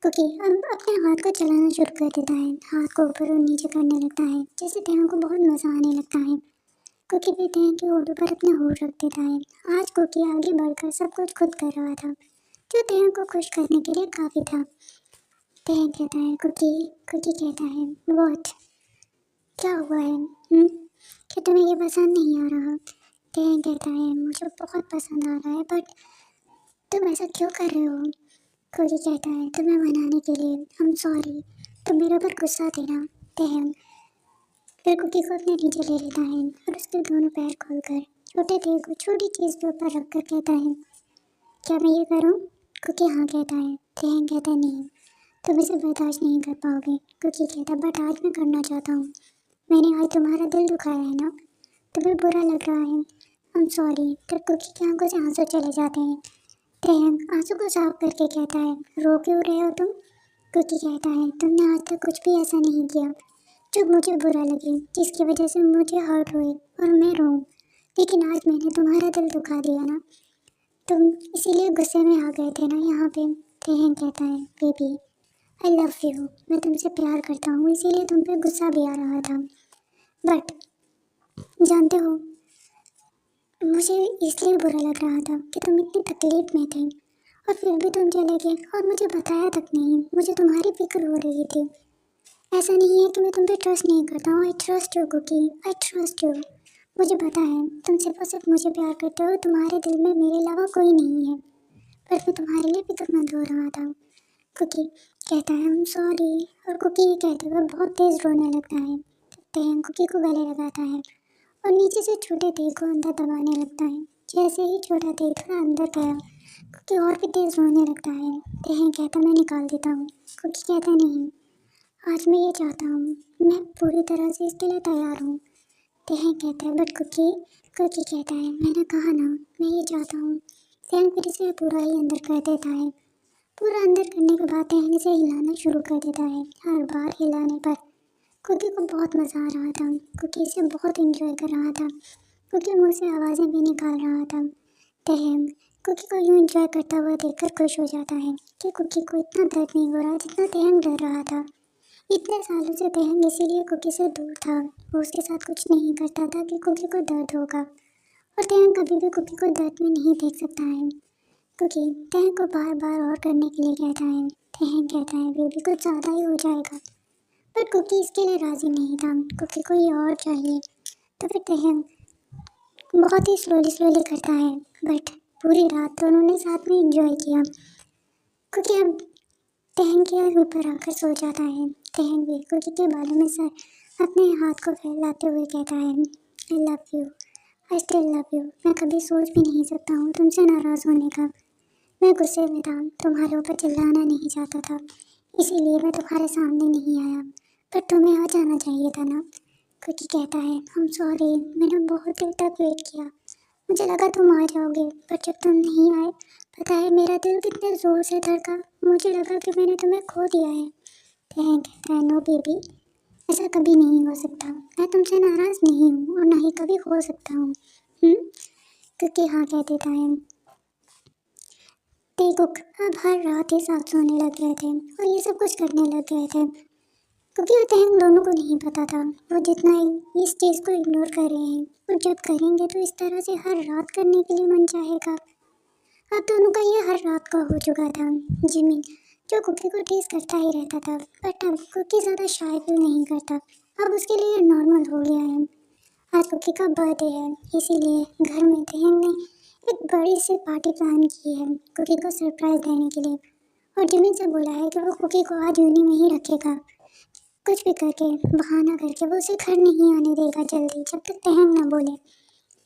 क्योंकि अब अपने हाथ को चलाना शुरू कर देता है, हाथ को ऊपर और नीचे करने लगता है, जैसे तैयार को बहुत मज़ा आने लगता है। कुकी भी तैयार के होठों पर अपने होठ रख देता है। आज कुकी आगे बढ़कर सब कुछ खुद कर रहा था, जो तैयार को खुश करने के लिए काफ़ी था। तैयार कहता है कुकी, कुकी कहता है व्हाट, क्या हुआ है? क्या तुम्हें ये पसंद नहीं आ रहा? तैयार कहता है मुझे बहुत पसंद आ रहा है, बट तुम ऐसा क्यों कर रहे हो? कोई कहता है तुम्हें मनाने के लिए, आई एम सॉरी, तुम मेरे ऊपर गुस्सा थे ना। तहम फिर कुकी को अपने नीचे ले लेता है और उसके दोनों पैर खोलकर छोटे तेल को छोटी चीज़ के ऊपर रखकर कहता है क्या मैं ये करूँ? कुकी हाँ कहता है। तहम कहता है नहीं, तुम इसे बर्दाश्त नहीं कर पाओगे। कुकी कहता है बट आज मैं करना चाहता हूँ, मैंने आज तुम्हारा दिल दुखाया है ना, तुम्हें बुरा लग रहा है, आई एम सॉरी। तब कुकी की आंखों से आंसू चले जाते हैं। तहम आंसू को साफ करके कहता है रो क्यों रहे हो तुम? कुकी कहता है तुमने आज तक कुछ भी ऐसा नहीं किया जो मुझे बुरा लगे, जिसकी वजह से मुझे हर्ट हुए और मैं रोऊं, लेकिन आज मैंने तुम्हारा दिल दुखा दिया ना, तुम इसीलिए गुस्से में आ गए थे ना यहाँ पे। तहम कहता है बेबी आई लव यू, मैं तुमसे प्यार करता हूँ, इसीलिए तुम पे गुस्सा भी आ रहा था, बट जानते हो मुझे इसलिए बुरा लग रहा था कि तुम इतनी तकलीफ में थे और फिर भी तुम चले गए और मुझे बताया तक नहीं, मुझे तुम्हारी फिक्र हो रही थी। ऐसा नहीं है कि मैं तुम पे ट्रस्ट नहीं करता हूँ, I trust you Cookie, I trust you. मुझे पता है तुम सिर्फ और सिर्फ मुझे प्यार करते हो, तुम्हारे दिल में मेरे अलावा कोई नहीं है, पर मैं तुम्हारे लिए फिक्रमंद हो रहा था। कुकी कहता है आई एम सॉरी, और कुकी ये कहते हुए बहुत तेज़ रोने लगता है। तहम कुकी को गले लगाता है और नीचे से छोटे तेल को अंदर दबाने लगता है। जैसे ही छोटा तेल थोड़ा अंदर गया, कुकी और भी तेज़ रोने लगता है। तहम कहता मैं निकाल देता हूँ। कुकी कहता नहीं, आज मैं ये चाहता हूँ, मैं पूरी तरह से इसके लिए तैयार हूँ। तहम कहता है बट कुकी, कुकी कहता है मैंने कहा ना मैं ये चाहता हूँ। तहम फिर इसे पूरा ही अंदर कर देता है। पूरा अंदर करने के बाद तहम इसे हिलाना शुरू कर देता है। हर बार हिलाने पर कुकी को बहुत मज़ा आ रहा था, कुकी इसे बहुत एंजॉय कर रहा था, कुकी मुँह से आवाज़ें भी निकाल रहा था। तहम कुकी को यूँ एंजॉय करता हुआ देखकर खुश हो जाता है कि कुकी को इतना दर्द नहीं हो रहा जितना तहम डर रहा था। इतने सालों से तहम इसीलिए कुकी से दूर था, वो उसके साथ कुछ नहीं करता था कि कुकी को दर्द होगा, और तहम कभी भी कुकी को दर्द में नहीं देख सकता है। कुकी तहम को बार बार और करने के लिए कहता है। तहम कहता है बेबी कुछ ज़्यादा ही हो जाएगा, पर कुकी इसके लिए राज़ी नहीं था, कुकी को ये और चाहिए। तो फिर तहम बहुत ही स्लोली स्लोली करता है, बट पूरी रात दोनों ने साथ में एंजॉय किया। क्योंकि अब तहम के ऊपर आकर सो जाता है। तहम भी कुकी के बालों में सर अपने हाथ को फैलाते हुए कहता है आई love you, I still love you. मैं कभी सोच भी नहीं सकता हूँ तुमसे नाराज़ होने का, मैं गुस्से में था, तुम्हारे ऊपर चिल्लाना नहीं चाहता था, इसीलिए मैं तुम्हारे सामने नहीं आया, पर तुम्हें आ जाना चाहिए था ना। कुकी कहता है आई एम सॉरी, मैंने बहुत देर तक वेट किया, मुझे लगा तुम आ जाओगे, पर जब तुम नहीं आए, पता है मेरा दिल कितने ज़ोर से धड़का, मुझे लगा कि मैंने तुम्हें खो दिया है। तहम कहता है नो बेबी, ऐसा कभी नहीं हो सकता, मैं तुमसे नाराज़ नहीं हूँ और ना ही कभी हो सकता हूँ। क्योंकि हाँ कह देता है। तेगुक अब हर रात ही साथ सोने लग गए थे और ये सब कुछ करने लग गए थे, क्योंकि तहम दोनों को नहीं पता था वो जितना इस चीज़ को इग्नोर कर रहे हैं, और जब करेंगे तो इस तरह से हर रात करने के लिए मन चाहेगा। अब दोनों का ये हर रात का हो चुका था। जिमिन जो कुकी को टीज करता ही रहता था, बट अब कुकी ज़्यादा शाय फील नहीं करता, अब उसके लिए नॉर्मल हो गया है। आज कुकी का बर्थडे है, इसीलिए घर में तहम ने एक बड़ी सी पार्टी प्लान की है कुकी को सरप्राइज देने के लिए, और जिमिन से बोला है कि वो कुकी को आज यूनी में ही रखेगा, कुछ भी करके बहाना करके वो उसे घर नहीं आने देगा जल्दी, जब तक तहम ना बोले।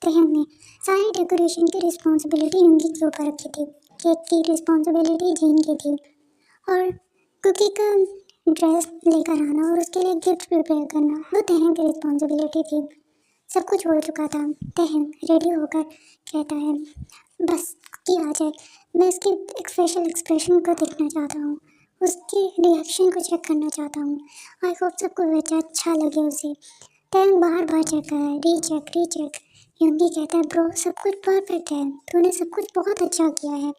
तहम ने सारी डेकोरेशन की रिस्पॉन्सिबिलिटी युंगी के ऊपर रखी थी, केक की रिस्पॉन्सिबिलिटी जीन की थी, और कुकी का ड्रेस लेकर आना और उसके लिए गिफ्ट प्रिपेयर करना वो तहम की रिस्पॉन्सिबिलिटी थी। सब कुछ हो चुका था। तहम रेडी होकर कहता है बस कुकी आ जाए, मैं उसकी एक फेशियल एक्सप्रेशन को देखना चाहता हूँ, उसके रिएक्शन को चेक करना चाहता हूँ, आई होप सबको वैसा अच्छा लगे उसे। तहम बार बार चेक कर रहा है, रीचेक रीचेक। युंगी कहता है ब्रो सब कुछ परफेक्ट है, तूने सब कुछ बहुत अच्छा किया है।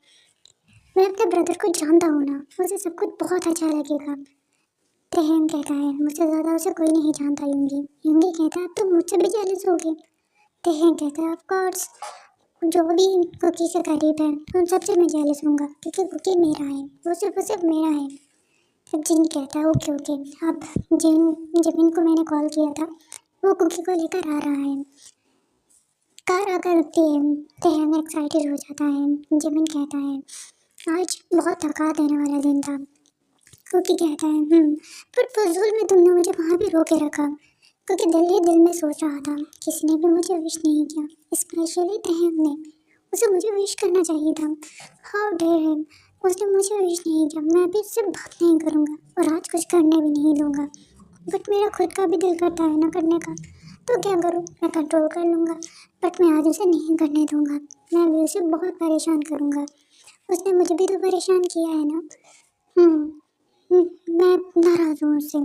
मैं अपने ब्रदर को जानता हूँ ना, मुझे सब कुछ बहुत अच्छा लगेगा। तेहन कहता है मुझसे ज़्यादा उसे कोई नहीं जानता यूंगी। यूंगी कहता है तुम मुझसे भी जेलस होगे। तेहन कहता है ऑफ कोर्स, जो भी कुकी के करीब है उन सबसे मैं जेलस होऊंगा, क्योंकि कुकी मेरा है, वो सिर्फ मेरा है। तब जिन कहता है ओके ओके। अब जिन को मैंने कॉल किया था वो कुकी को लेकर आ रहा है। कार आकर रुकती है। तेहन एक्साइटेड हो जाता है। जिमिन कहता है आज बहुत थका देने वाला दिन था। कुकी कहता है पर फजूल में तुमने मुझे वहाँ भी रोके रखा, क्योंकि दिल ही दिल में सोच रहा था किसी ने भी मुझे विश नहीं किया, स्पेशली तहम ने। उसे मुझे विश करना चाहिए था। हाउ डेयर हिम, उसने मुझे विश नहीं किया। मैं भी उससे बात नहीं करूँगा और आज कुछ करने भी नहीं दूँगा। बट मेरा खुद का भी दिल करता है ना करने का, तो क्या करूँ, मैं कंट्रोल कर लूँगा। बट मैं आज उसे नहीं करने दूँगा। मैं भी उसे बहुत परेशान करूँगा। उसने मुझे भी तो परेशान किया है ना। हम्म मैं नाराज़ हूँ उससे।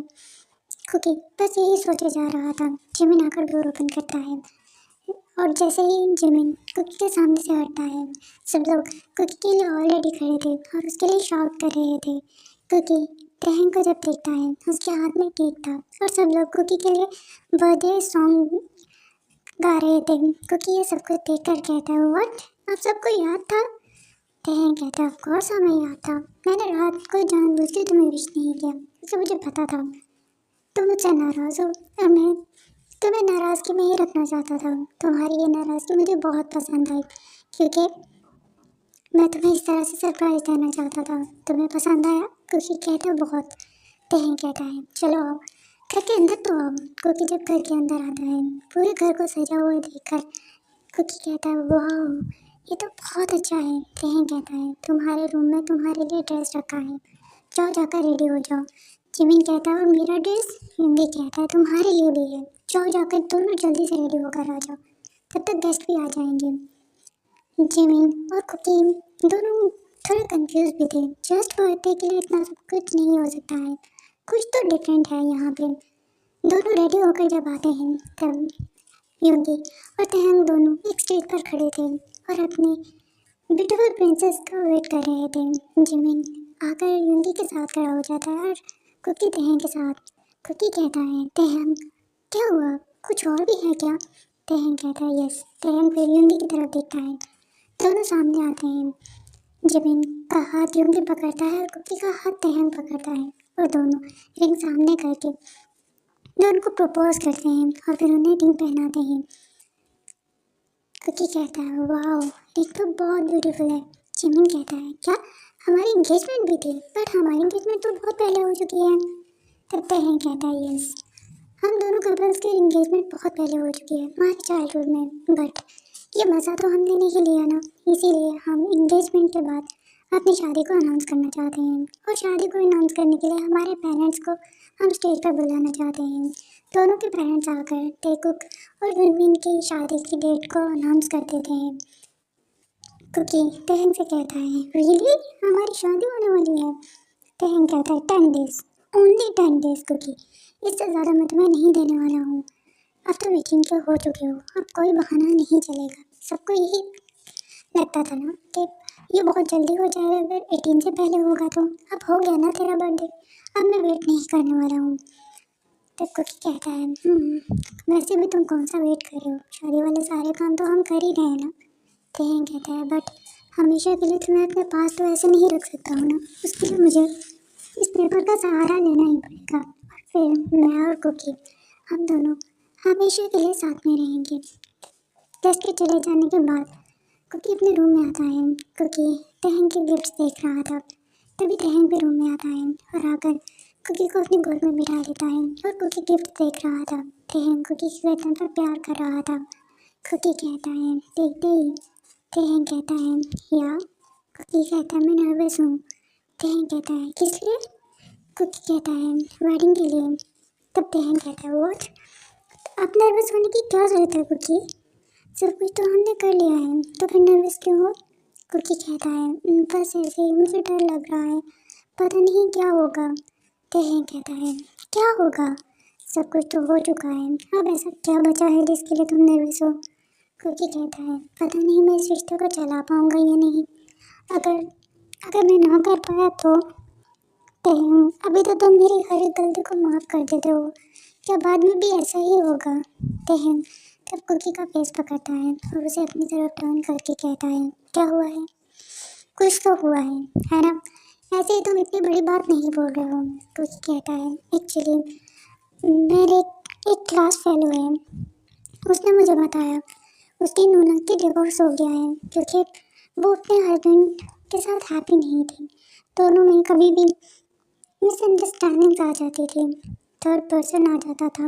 कुकी बस यही सोचे जा रहा था। जिमिन आकर डोर ओपन करता है और जैसे ही जिमिन कुकी के सामने से हटता है, सब लोग कुकी के लिए ऑलरेडी खड़े थे और उसके लिए शॉट कर रहे थे। कुकी तहन को जब देखता है उसके हाथ में केक था और सब लोग कुकी के लिए बर्थडे सॉन्ग गा रहे थे। कुकी ये सब कुछ देख कर कहता है व्हाट, आप सबको याद था? तहन कहता है ऑफ कोर्स हमें याद था। मैंने रात को जानबूझ के तुम्हें विश नहीं किया, क्योंकि मुझे पता था तुम मुझसे नाराज़ हो और मैं तुम्हें नाराज़गी में ही रखना चाहता था। तुम्हारी ये नाराज़गी मुझे बहुत पसंद आई, क्योंकि मैं तुम्हें इस तरह से सरप्राइज देना चाहता था। तुम्हें पसंद आया? कुकी कहता है बहुत। तहन कहता है चलो आओ घर के अंदर तो आओ। कुकी जब घर के अंदर आता है पूरे घर को सजा हुआ देखकर कुकी कहता है वाह ये तो बहुत अच्छा है। तहन कहता है तुम्हारे रूम में तुम्हारे लिए ड्रेस रखा है, जाओ जाकर रेडी हो जाओ। जिमिन कहता है और मेरा ड्रेस? यूंगी कहता है तुम्हारे लिए भी है, जाओ जाकर दोनों जल्दी से रेडी होकर आ जाओ, तब तक गेस्ट भी आ जाएंगे। जिमिन और कुकी दोनों थोड़ा कंफ्यूज भी थे। जस्ट बर्थडे के लिए इतना सब कुछ नहीं हो सकता है, कुछ तो डिफरेंट है यहाँ पे। दोनों रेडी होकर जब आते हैं तब यूंगी और तहंग दोनों एक स्टेज पर खड़े थे और अपनी ब्यूटीफुल प्रिंसेस का वेट कर रहे थे। जिमिन आकर यूंगी के साथ खड़ा हो जाता है और कुकी तहंग के साथ। कुकी कहता है तहंग क्या हुआ, कुछ और भी है क्या? तहंग कहता है यस। तहंग फिर यूंगी की तरफ देखता है। दोनों सामने आते हैं। जिमिन का हाथ यूंगी पकड़ता है और कुकी का हाथ तहंग पकड़ता है और दोनों रिंग सामने करके दोनों को प्रपोज करते हैं और फिर उन्हें रिंग पहनाते हैं। कुकी कहता है वाओ रिंग तो बहुत ब्यूटीफुल है। जिमिन कहता है क्या हमारी एंगेजमेंट भी थी? बट हमारी एंगेजमेंट तो बहुत पहले हो चुकी है। तब तहंग कहता है यस, हम दोनों कपल्स की एंगेजमेंट बहुत पहले हो चुकी है हमारे चाइल्डहुड में, बट ये मज़ा तो हमने नहीं लिया ना, इसीलिए हम एंगेजमेंट के बाद अपनी शादी को अनाउंस करना चाहते हैं। और शादी को अनाउंस करने के लिए हमारे पेरेंट्स को हम स्टेज पर बुलाना चाहते हैं। दोनों के पेरेंट्स आकर टेकुक और विनविन की शादी की डेट को अनाउंस कर देते हैं। कुकी तहंग से कहता है रियली हमारी शादी होने वाली है? तहंग कहता है 10 days, ओनली 10 days कुकी, इससे ज़्यादा मैं तुम्हें नहीं देने वाला हूँ। अब तो वेटिंग के हो चुके हो, अब कोई बहाना नहीं चलेगा। सबको यही लगता था ना कि ये बहुत जल्दी हो जाएगा, अगर 18 से पहले होगा तो। अब हो गया ना तेरा बर्थडे, अब मैं वेट नहीं करने वाला हूँ। तब कुकी कहता है वैसे भी तुम कौन सा वेट कर रहे हो, शादी वाले सारे काम तो हम कर ही रहे हैं ना। तहंग कहता है बट हमेशा के लिए तुम्हें अपने पास तो ऐसे नहीं रख सकता हूँ ना, उसके लिए मुझे इस पेपर का सहारा लेना ही पड़ेगा। और फिर मैं और कुकी हम दोनों हमेशा के लिए साथ में रहेंगे। गेस्ट के चले जाने के बाद कुकी अपने रूम में आता है। कुकी तहंग के गिफ्ट्स देख रहा था, तभी तहंग भी रूम में आता है और आकर कुकी को अपनी गोद में बिठा लेता है और कुकी गिफ्ट देख रहा था। तहंग कुकी की गर्दन पर प्यार कर रहा था। कुकी कहता है देखते ही। तहंग कहता है या? कुकी कहता है मैं नर्वस हूँ। तहंग कहता है किस लिए? कुकी कहता है वेडिंग के लिए। तब तहंग कहता है व्हाट, अब नर्वस होने की क्या ज़रूरत है कुकी, सब कुछ तो हमने कर लिया है, तो फिर नर्वस क्यों हो? कुकी कहता है बस ऐसे ही मुझे डर लग रहा है, पता नहीं क्या होगा। तहंग कहता है क्या होगा, सब कुछ तो हो चुका है, अब ऐसा क्या बचा है जिसके लिए तुम नर्वस हो? कुकी कहता है पता नहीं मैं इस रिश्ते को चला पाऊँगा या नहीं, अगर अगर मैं ना कर पाया तो अभी तो तुम मेरी हर एक गलती को माफ़ कर देते हो, क्या बाद में भी ऐसा ही होगा? तहम तब कुकी का फेस पकड़ता है और उसे अपनी तरफ टर्न करके कहता है, क्या हुआ है? कुछ तो हुआ है ना? ऐसे ही तुम इतनी बड़ी बात नहीं बोल रहे हो। कुकी कहता है, एक्चुअली मेरे एक क्लास फेलो है, उसने मुझे बताया उसकी नूना की डिवोर्स हो गया है क्योंकि वो अपने हस्बैंड के साथ हैप्पी नहीं थी। दोनों में कभी भी मिसअंडरस्टैंडिंग्स आ जाती थी, थर्ड पर्सन आ जाता था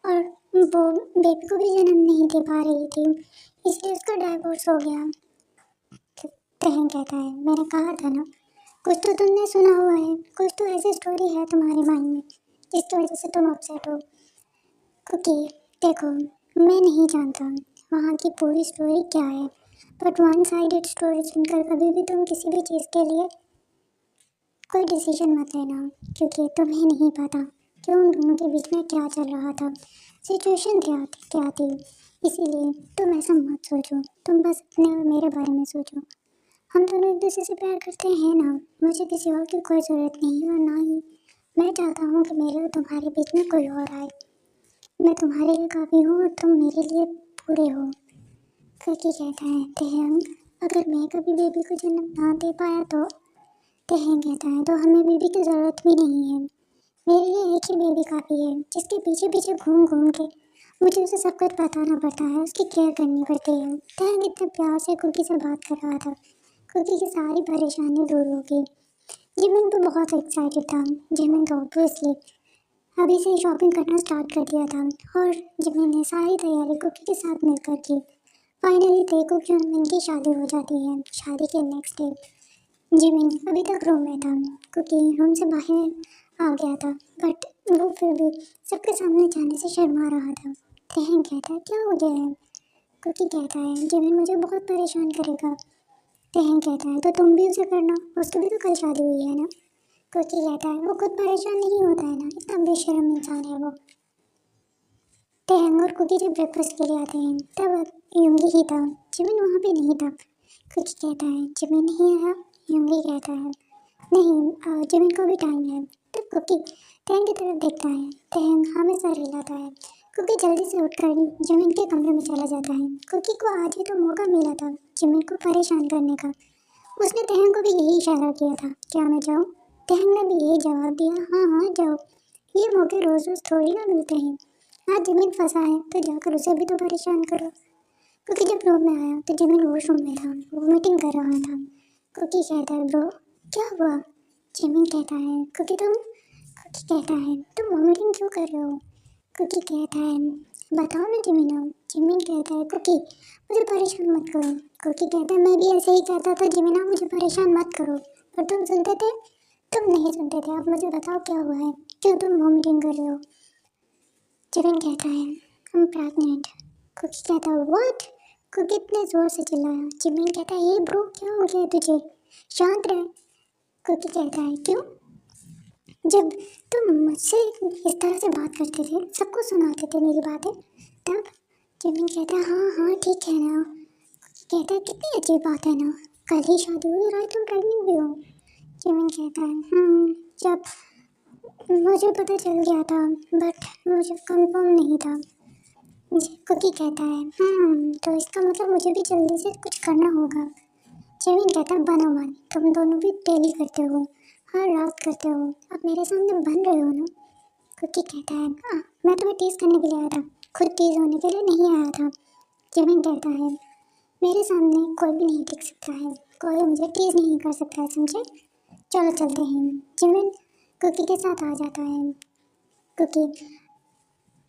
और वो बेबी को भी जन्म नहीं दे पा रही थी, इसलिए उसका डाइवोर्स हो गया। तहम कहता है, मैंने कहा था ना, कुछ तो तुमने सुना हुआ है, कुछ तो ऐसी स्टोरी है तुम्हारे माइंड में जिसकी वजह से तुम अपसेट हो। क्योंकि देखो, मैं नहीं जानता वहाँ की पूरी स्टोरी क्या है, बट वन साइडेड स्टोरी सुनकर कभी भी तुम किसी भी चीज़ के लिए कोई डिसीजन मत लेना, क्योंकि तुम्हें नहीं पता कि उन दोनों के बीच में क्या चल रहा था, सिचुएशन क्या थी। इसीलिए तुम ऐसा मत सोचो, तुम बस अपने और मेरे बारे में सोचो। हम दोनों एक दूसरे से प्यार करते हैं ना, मुझे किसी और की कोई ज़रूरत नहीं और ना ही मैं चाहता हूँ कि मेरे और तुम्हारे बीच में कोई और आए। मैं तुम्हारे लिए काफ़ी हूँ और तुम मेरे लिए पूरे हो। करके कहता है, तेहंग अगर मैं कभी बेबी को जन्म ना दे पाया तो? तेहंग कहता है, तो हमें बेबी की ज़रूरत भी नहीं है। मेरे लिए एक ही बेबी काफ़ी है जिसके पीछे पीछे घूम घूम के मुझे उसे सब कुछ बताना पड़ता है, उसकी केयर करनी पड़ती है। तेहंग इतने प्यार से कुकी से बात कर रहा था, कुकी की सारी परेशानी दूर हो गई। जिमिन तो बहुत एक्साइटेड था। जिमिन तो ऑब्वियसली अभी से ही शॉपिंग करना स्टार्ट कर दिया था और जिमिन ने सारी तैयारी कुकी के साथ मिलकर की। फाइनली डे को जिमिन की शादी हो जाती है। शादी के नेक्स्ट डे जिमिन अभी तक रूम में था, कुकी रूम से बाहर आ गया था, बट वो फिर भी सबके सामने जाने से शर्मा रहा था। तेहन कहता है, क्या हो गया है? कुकी कहता है, जिमिन मुझे बहुत परेशान करेगा। तेहन कहता है, तो तुम भी उसे करना, उसकी भी तो कल शादी हुई है ना। कुकी कहता है, वो खुद परेशान नहीं होता है ना, इतना बेशर्म इंसान है वो। तेहंग और कुकी जब ब्रेकफास्ट के लिए आते हैं तब युंगी ही था, जिमिन वहाँ पे नहीं था। कुकी कहता है, जिमिन नहीं आया? युंगी कहता है, नहीं, जिमिन को भी टाइम है। तब कुकी तेहंग की तरफ देखता है, तेहंग हाँ में सर हिलाता है। कुकी जल्दी से उठकर जिमिन के कमरे में चला जाता है। कुकी को आज ही तो मौका मिला था जिमिन को परेशान करने का, उसने तेहंग को भी यही इशारा किया था, क्या मैं जाऊँ? तेहंग ने भी यही जवाब दिया, हाँ हाँ जाओ, ये मौके रोज रोज थोड़ी ना मिलते हैं। आज जिमिन फंसा है तो जाकर उसे भी तो परेशान करो। क्योंकि जब रूम में आया तो जिमिन वॉशरूम में था, वोमिटिंग कर रहा था। कुकी कहता है, ब्रो क्या हुआ? जिमिन कहता है, कुकी कहता है, तुम वोमिटिंग क्यों कर रहे हो? कुकी कहता है, बताओ ना जिमिन। जिमिन कहता है, कुकी मुझे परेशान मत करो। कुकी कहता है, मैं भी ऐसे ही कहता था जिमिन, मुझे परेशान मत करो, पर तुम सुनते थे? तुम नहीं सुनते थे। अब मुझे बताओ क्या हुआ है, क्यों तुम वोमिटिंग कर रहे हो? जिमिन कहता है, I'm प्रेग्नेंट। कुकी कहता है, व्हाट? कुकी इतने जोर से चिल्लाया। जिमिन कहता है, ये ब्रो क्या हो गया तुझे, शांत रह। कुकी कहता है, क्यों? जब तुम मुझसे इस तरह से बात करते थे, सबको सुनाते थे मेरी बातें, तब? जिमिन कहता है, हाँ हाँ ठीक है ना। कहता है, कितनी अच्छी बात है ना, कल ही शादी हुई और आज तुम प्रेग्नेंट भी हो। जिमिन कहता है, जब मुझे पता चल गया था बट मुझे कंफर्म नहीं था। कुकी कहता है, तो इसका मतलब मुझे भी जल्दी से कुछ करना होगा। जिमिन कहता है, बनो मन, तुम दोनों भी डेली करते हो, हर रात करते हो, अब मेरे सामने बन रहे हो ना। कुकी कहता है, हाँ मैं तुम्हें टीज करने के लिए आया था, खुद टीज होने के लिए नहीं आया था। जिमिन कहता है, मेरे सामने कोई भी नहीं टिक सकता है, कोई मुझे टीज नहीं कर सकता है, समझे? चलो चलते हैं। जिमिन कुकी के साथ आ जाता है। कुकी,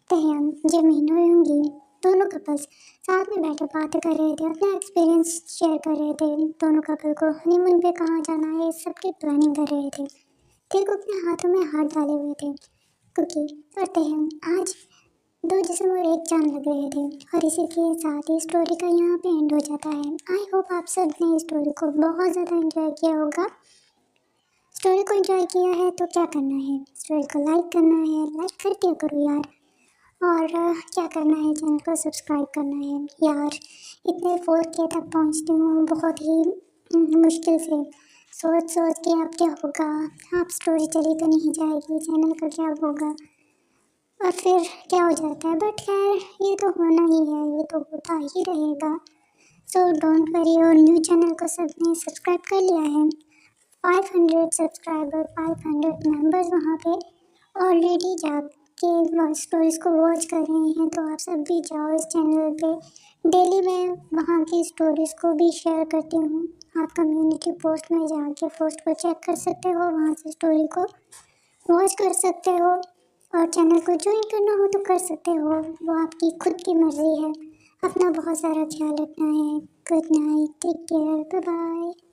तहम, जिमिन और योंगी दोनों कपल्स साथ में बैठे बातें कर रहे थे, अपना एक्सपीरियंस शेयर कर रहे थे। दोनों कपल को हनीमून पे कहाँ जाना है इस सब की प्लानिंग कर रहे थे। देखो अपने हाथों में हाथ डाले हुए थे कुकी और तहम, आज दो जिस्म और एक जान लग रहे थे। और इसी के साथ ही स्टोरी का यहाँ पे एंड हो जाता है। आई होप आप सब ने इस स्टोरी को बहुत ज़्यादा एंजॉय किया होगा। स्टोरी को एंजॉय किया है तो क्या करना है, स्टोरी को लाइक करना है, लाइक कर दिया करो यार। और क्या करना है, चैनल को सब्सक्राइब करना है यार। इतने 4K तक पहुँचती हूँ बहुत ही मुश्किल से, सोच सोच के अब क्या होगा, आप स्टोरी चली तो नहीं जाएगी, चैनल का क्या होगा, और फिर क्या हो जाता है। बट खैर ये तो होना ही है, ये तो होता ही रहेगा। सो डोंट वरी, और न्यू चैनल को सबने सब्सक्राइब कर लिया है। 500 सब्सक्राइबर, 500 मेंबर्स वहाँ पे ऑलरेडी जाके स्टोरीज़ को वॉच कर रहे हैं। तो आप सब भी जाओ इस चैनल पे। डेली मैं वहाँ की स्टोरीज़ को भी शेयर करती हूँ। आप कम्युनिटी पोस्ट में जाके पोस्ट को चेक कर सकते हो, वहाँ से स्टोरी को वॉच कर सकते हो, और चैनल को ज्वाइन करना हो तो कर सकते हो, वो आपकी खुद की मर्ज़ी है। अपना बहुत सारा ख्याल रखना है। Good night, take care, bye bye.